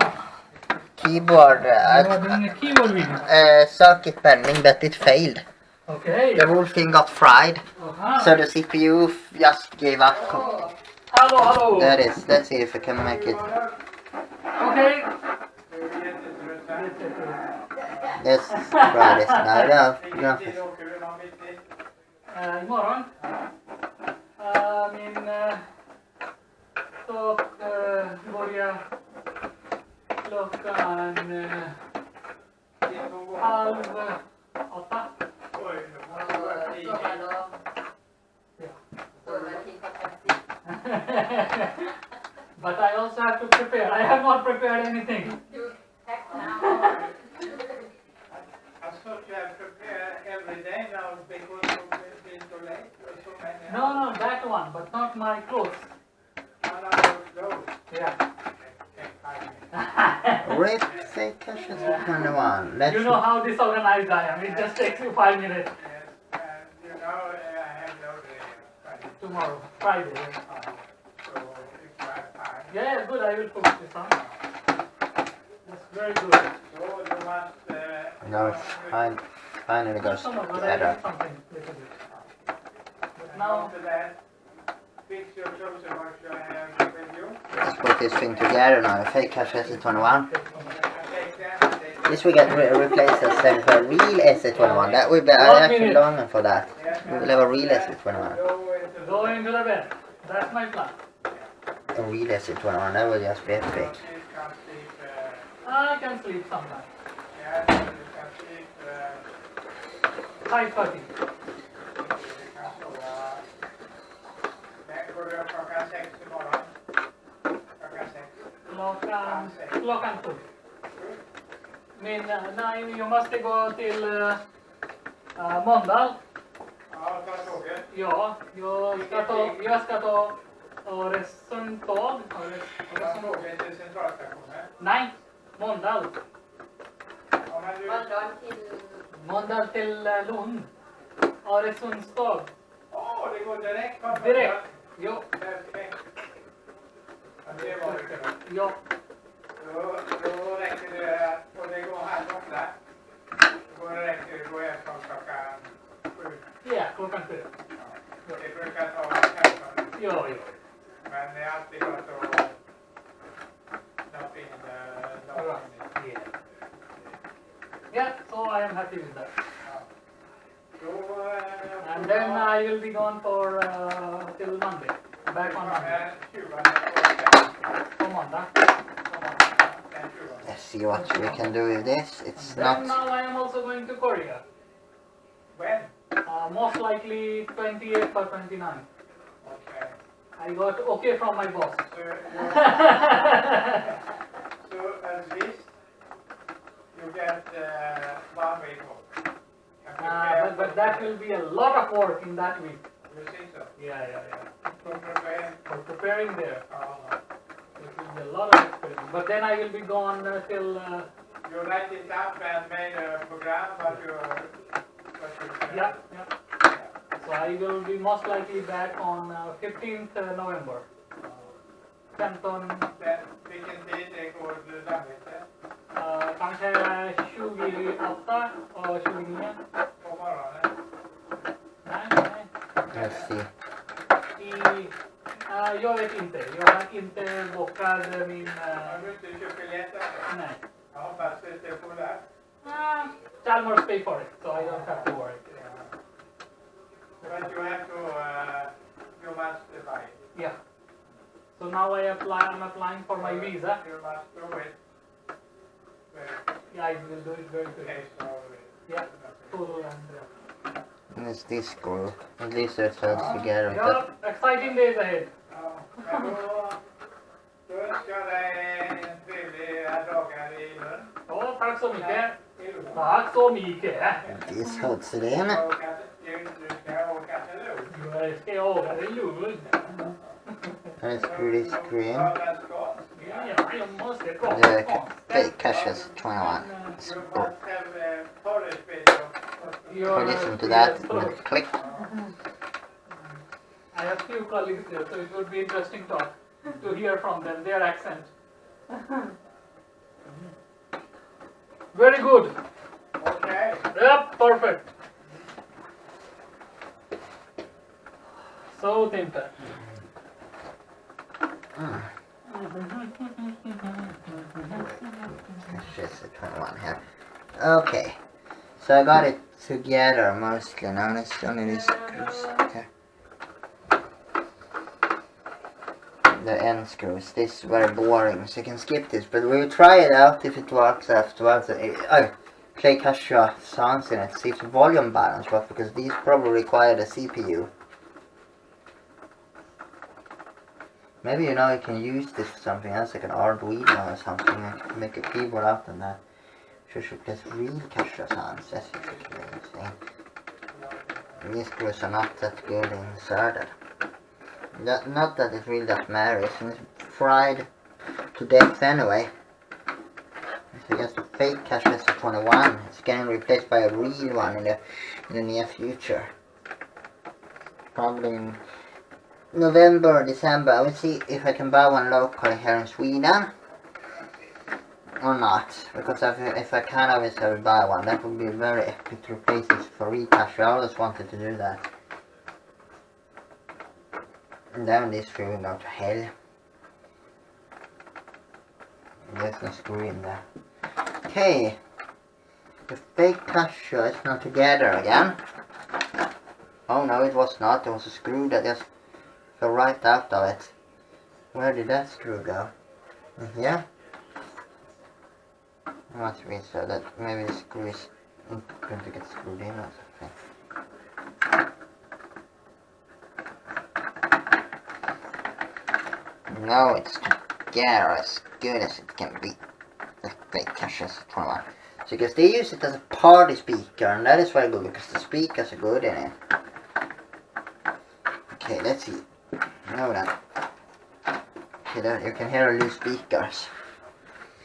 Keyboard. you are doing a keyboard video. Circuit bending, but it failed. Okay. The whole thing got fried. So the CPU just gave up. Hello. There it is. Let's see if I can make it. Okay. Let's try this now. No. Imorgon. Min start börjar klockan 7:30. But I also have to prepare. I have not prepared anything. I thought you have prepared every day now because you've been so late or so many. No, that one, but not my clothes. Yeah. Rip fake CASIO SA-21. Let's You know how disorganized I am. It just takes you 5 minutes. Yes, you know, I have no Tomorrow, Friday. so if you have time. Yeah, good. I will cook this one. That's very good. So you must. now it's finally goes Some of us, I together. need something little bit. But Now now, to that, fix your clothes and what you have with you. Let's put this thing together now. The fake CASIO SA-21. Take them. This we get replaced as for a real SA-21. That would be actually longing for that. We will have a real SA-21. go into the bed. That's my plan. A real SA-21. That would just be epic. I can sleep sometime. Yeah, you can sleep. 5:30. Går du upp klockan 6 imorgon? Klockan 6. Klockan 7. Nej, jag måste gå till Måndal. Ja, ta tåget. Ja, jag ska ta Öresundståg. Man får till centralstationen. Nej, Mölndal. Ja, men du... Mölndal till... Mölndal till Lund. Öresundståg. Det går direkt från Direkt. Jo. Perfekt. Ja, det var det bra. Ja. Då räcker det, och det går här borta. Då räcker det gå hem från klockan 7. Ja, klockan 7. Ja. Det brukar ta 15. Jo. Men det är alltid gott att knappa in dagen. Yeah, so I am happy with that. Då... And then I will be gone for till Monday. Back on Monday. Come on, Let's see what we can do with this. It's Then not... now I am also going to Korea. When? Most likely 28th or 29th. Okay. I got okay from my boss. So at least you get 1 week off. But that will be a lot of work in that week. You think so? Yeah. For preparing? For preparing there. Oh. It will be a lot of experience. But then I will be gone till... You write it up and made a program, what you yeah. So I will be most likely back on 15th November. 15... Vilken tid det går du samvete? Kanske 28 och 29. På morgonen? Nej. Let's see. Jag vet inte. Jag har inte bokat min... Har du inte köpt biljetter? Nej. Jag hoppas det är populärt. Chalmers pay for it, so I don't have to worry. But you have to, you must buy it. Yeah. So now I'm applying for my visa. You must do it. Yeah, I will do it very quickly. Okay, so... Yeah, full and... And it's this screw. At least it holds together. Yeah, exciting days ahead. Ja, men då önskar jag dig en trevlig dagar i Lund. Ja, tack så mycket. I Lund. Tack så mycket. This holds it in. Du ska åka till Lund. Jag ska åka till Lund. And it's pretty screen. Tala skånska. Ja, jag måste The komma. fake CASIO SA-21. You must have Polish video. We listen to that with a click. I have few colleagues there, so it would be interesting to hear from them, their accent. Very good. Okay. Yep, perfect. So Timper. CASIO SA-21 here. Okay. So I got it together mostly. Now it's only these screws. Okay. The end screws. This is very boring, so you can skip this. But we'll try it out if it works afterwards. Play CASIO songs in it, see if the volume balance works, because these probably require the CPU. Maybe you can use this for something else, like an Arduino or something. I can make a keyboard out of that. Should play real CASIO sounds. That's interesting. These screws are not that good inserted. Not that it really does matter, it's fried to death anyway. So just a fake CASIO SA-21. It's getting replaced by a real one in the near future. Probably in November or December. I will see if I can buy one locally here in Sweden or not. Because if I can, obviously I will buy one. That would be very epic to replace this for real CASIO. I always wanted to do that. And then this screw will go to hell. There's no screw in there. Okay. The fake CASIO is not together again. Oh no, it was not. There was a screw that just fell right out of it. Where did that screw go? In here? It must be so that maybe the screw is going to get screwed in or something. Now it's together as good as it can be. The fake CASIO SA-21. So because they use it as a party speaker, and that is very good because the speakers are good in it. Okay, let's see. Now then. You can hear all these speakers.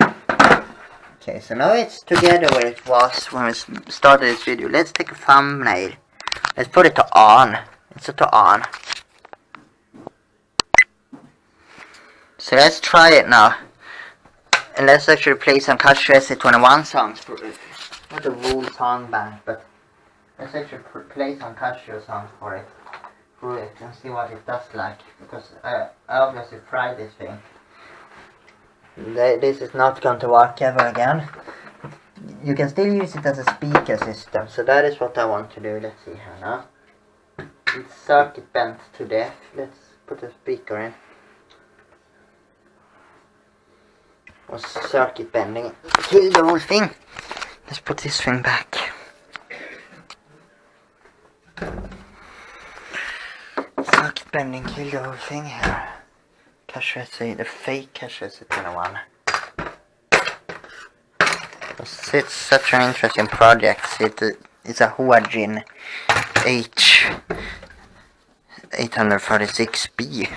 Okay, so now it's together where it was when we started this video. Let's take a thumbnail. Let's put it to on. It's set to on. So let's try it now. And let's actually play some CASIO SA-21 songs. Not a whole song bank, but let's actually play some CASIO songs for it. Through it and see what it does like. Because I obviously tried this thing. This is not going to work ever again. You can still use it as a speaker system, so that is what I want to do. Let's see here now. It's circuit bent to death. Let's put a speaker in. Was circuit bending. Kill the whole thing. Let's put this thing back. Circuit bending, kill the whole thing here. CASIO SA, the fake CASIO SA-21. It's such an interesting project. It's a HUAXIN H-863B.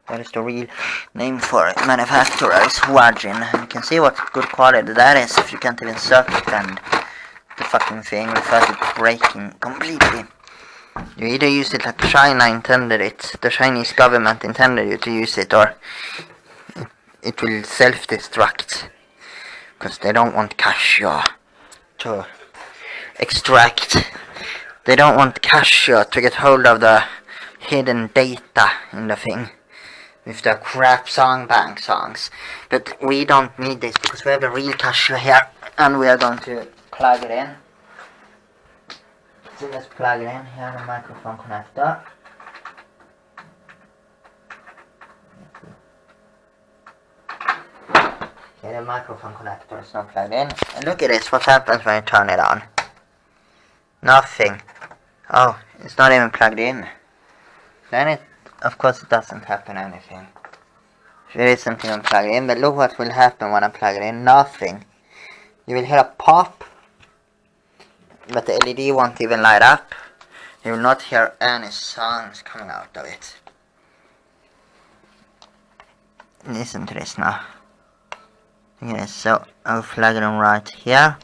That is the real name for it. Manufacturer is HUAXIN. You can see what good quality that is if you can't even circuit bend the fucking thing without it breaking completely. You either use it like China intended it, the Chinese government intended you to use it, or it will self-destruct. Because they don't want CASIO to extract. They don't want CASIO to get hold of the hidden data in the thing. With the crap song bank songs. But we don't need this because we have the real CASIO here. And we are going to plug it in. So let's plug it in here, the microphone connector. Okay, the microphone connector is not plugged in. And look at this, what happens when you turn it on? Nothing. Oh, it's not even plugged in. Then it, of course it doesn't happen anything. It isn't even plugged in, but look what will happen when I plug it in. Nothing. You will hear a pop. But the LED won't even light up. You will not hear any sounds coming out of it. Listen to this now. Look at this. So I'll plug it in right here.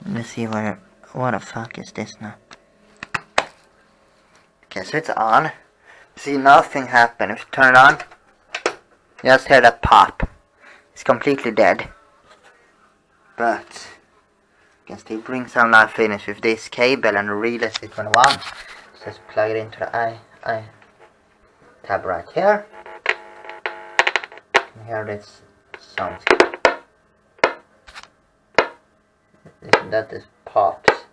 Let's see what the fuck is this now? Okay, so it's on. See, nothing happened. If you turn it on, you just hear that pop. It's completely dead. But can still bring some life in it with this cable and the real SA-21. So let's plug it into the I tab right here. And here this sounds. That is pops.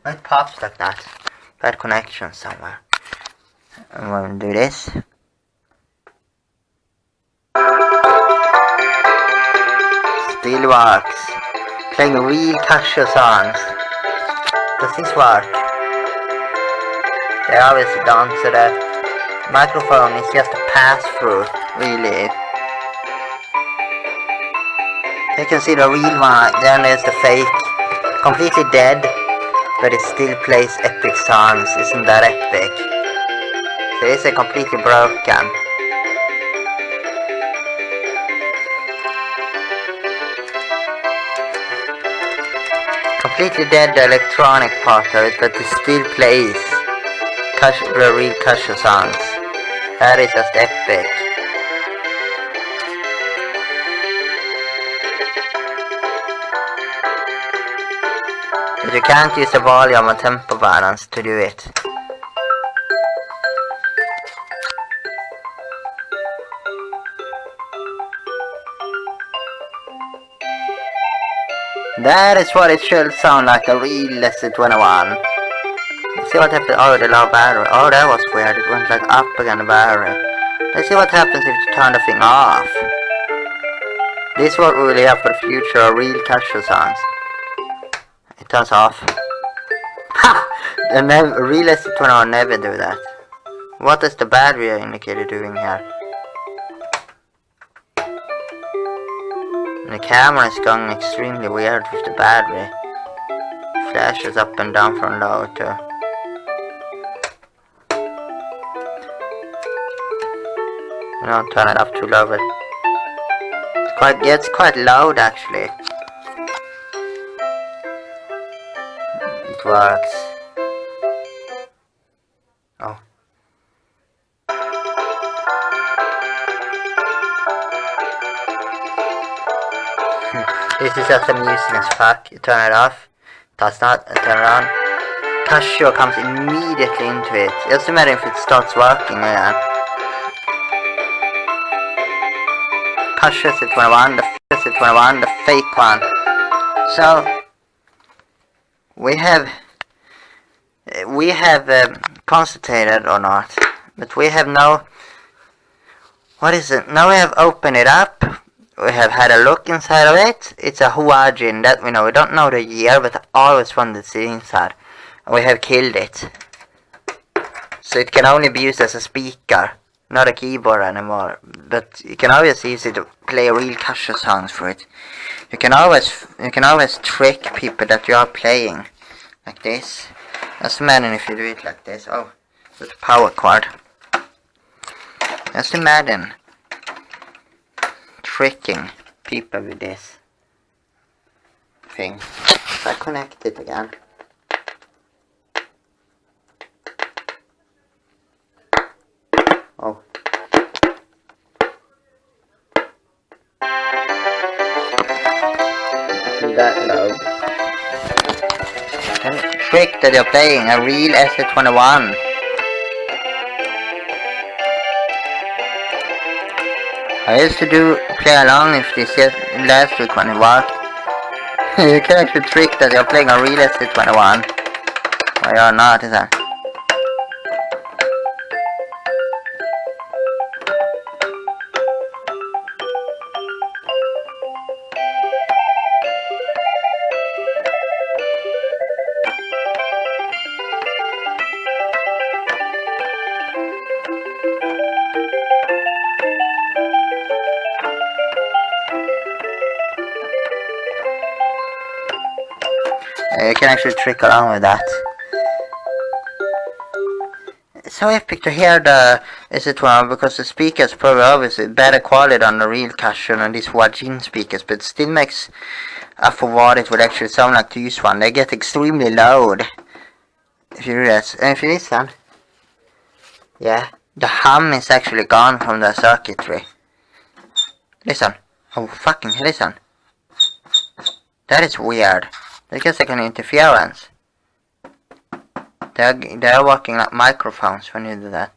It pops like that. Bad connection somewhere. And we'll do this. Still works. Playing real CASIO songs. Does this work? They obviously don't, so the microphone is just a pass-through, really. You can see the real one, then there's the fake. Completely dead, but it still plays epic songs. Isn't that epic? So it's a completely broken. Completely dead the electronic part of it, but it still plays the real CASIO songs. That is just epic. But you can't use the volume and tempo balance to do it. That is what it should sound like, a real SA-21. See what happened. Oh, the low battery. Oh, that was weird. It went like up again, the battery. Let's see what happens if you turn the thing off. This is what we will have for the future, of real CASIO songs. It turns off. Ha! The real SA-21 never do that. What is the battery indicator doing here? The camera is going extremely weird with the battery. Flashes up and down from low to... Don't turn it up too low, but it's quite loud actually. It works. Oh. This is just amusing as fuck. You turn it off, does not, and turn it on. CASIO comes immediately into it. Just imagine if it starts working again. CASIO SA-21, the SA-21, the fake one. So we have concentrated or not, but we have no. What is it? Now we have opened it up. We have had a look inside of it. It's a HUAXIN, that we know. We don't know the year, but I always wanted to see inside. And we have killed it. So it can only be used as a speaker, not a keyboard anymore. But you can always use it to play real CASIO songs for it. You can always trick people that you are playing like this. Just imagine if you do it like this. Oh, with a power cord. Just imagine tricking people with this thing. If I connect it again. Oh. See that low. And trick that you're playing a real SA-21. I used to play along if this last week when it worked. You can actually trick that you're playing a real SA-21. Or you're not, is that? You can actually trick around with that. It's so epic to hear the SA-21 because the speakers probably obviously better quality than the real CASIO and these Huaxin speakers, but it still makes for what it would actually sound like to use one. They get extremely loud if you do that. And if you listen, yeah, the hum is actually gone from the circuitry. Listen. Oh fucking listen. That is weird. They get like an interference. They are working like microphones when you do that.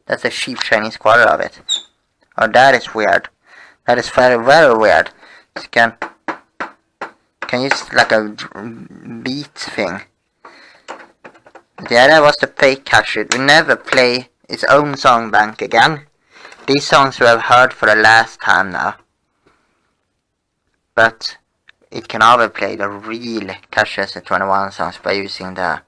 That's the cheap Chinese quality of it. Oh, that is weird. That is very, very weird. You can use like a beat thing. Yeah, that was the fake CASIO. It will never play its own song bank again. These songs we have heard for the last time now. But it can overplay the real CASIO SA-21 songs by using the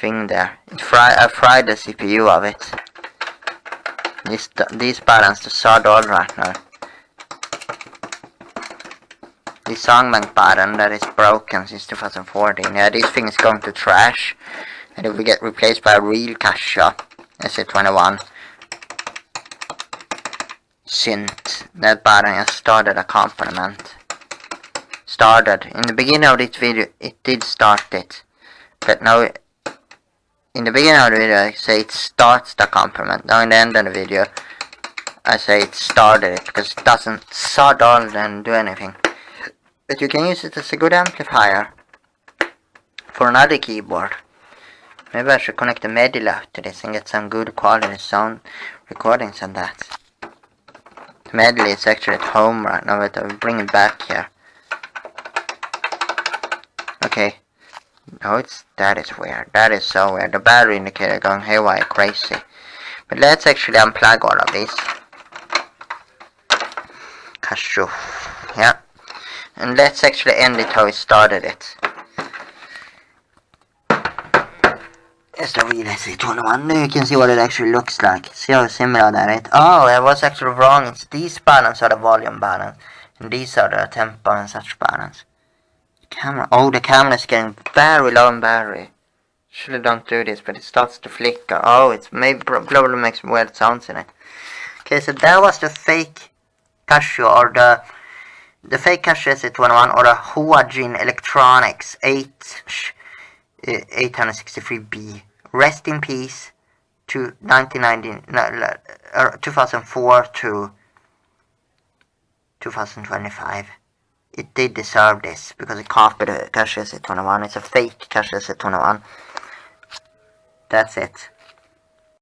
thing there. I fried the CPU of it. These buttons are so dull right now. The songbank button that is broken since 2014. Yeah, this thing is going to trash, and it will get replaced by a real CASIO SA-21 synth. That button has started a accompaniment. In the beginning of this video, it did start it, but now in the beginning of the video I say it starts the accompaniment. Now in the end of the video I say it started it, because it doesn't so dull and do anything. But you can use it as a good amplifier for another keyboard. Maybe I should connect a MIDI out to this and get some good quality sound recordings on that. The MIDI is actually at home right now, but I'll bring it back here. Okay. No, that is weird. That is so weird. The battery indicator going haywire crazy. But let's actually unplug all of these. CASIO. Yeah. And let's actually end it how we started it. It's the real SA-21. Now you can see what it actually looks like. See how similar that is? Oh, I was actually wrong. It's these buttons are the volume buttons, and these are the tempo and such buttons. Camera. Oh, the camera is getting very low in battery. Usually don't do this, but it starts to flicker. Oh, it's maybe probably makes weird sounds in it. Okay, so that was the fake CASIO, or the fake CASIO SA-21, or the HUAXIN Electronics H-863B. Rest in peace to 2004 to 2025. It did deserve this because it can't be the CASIO SA-21. It's a fake CASIO SA-21. That's it.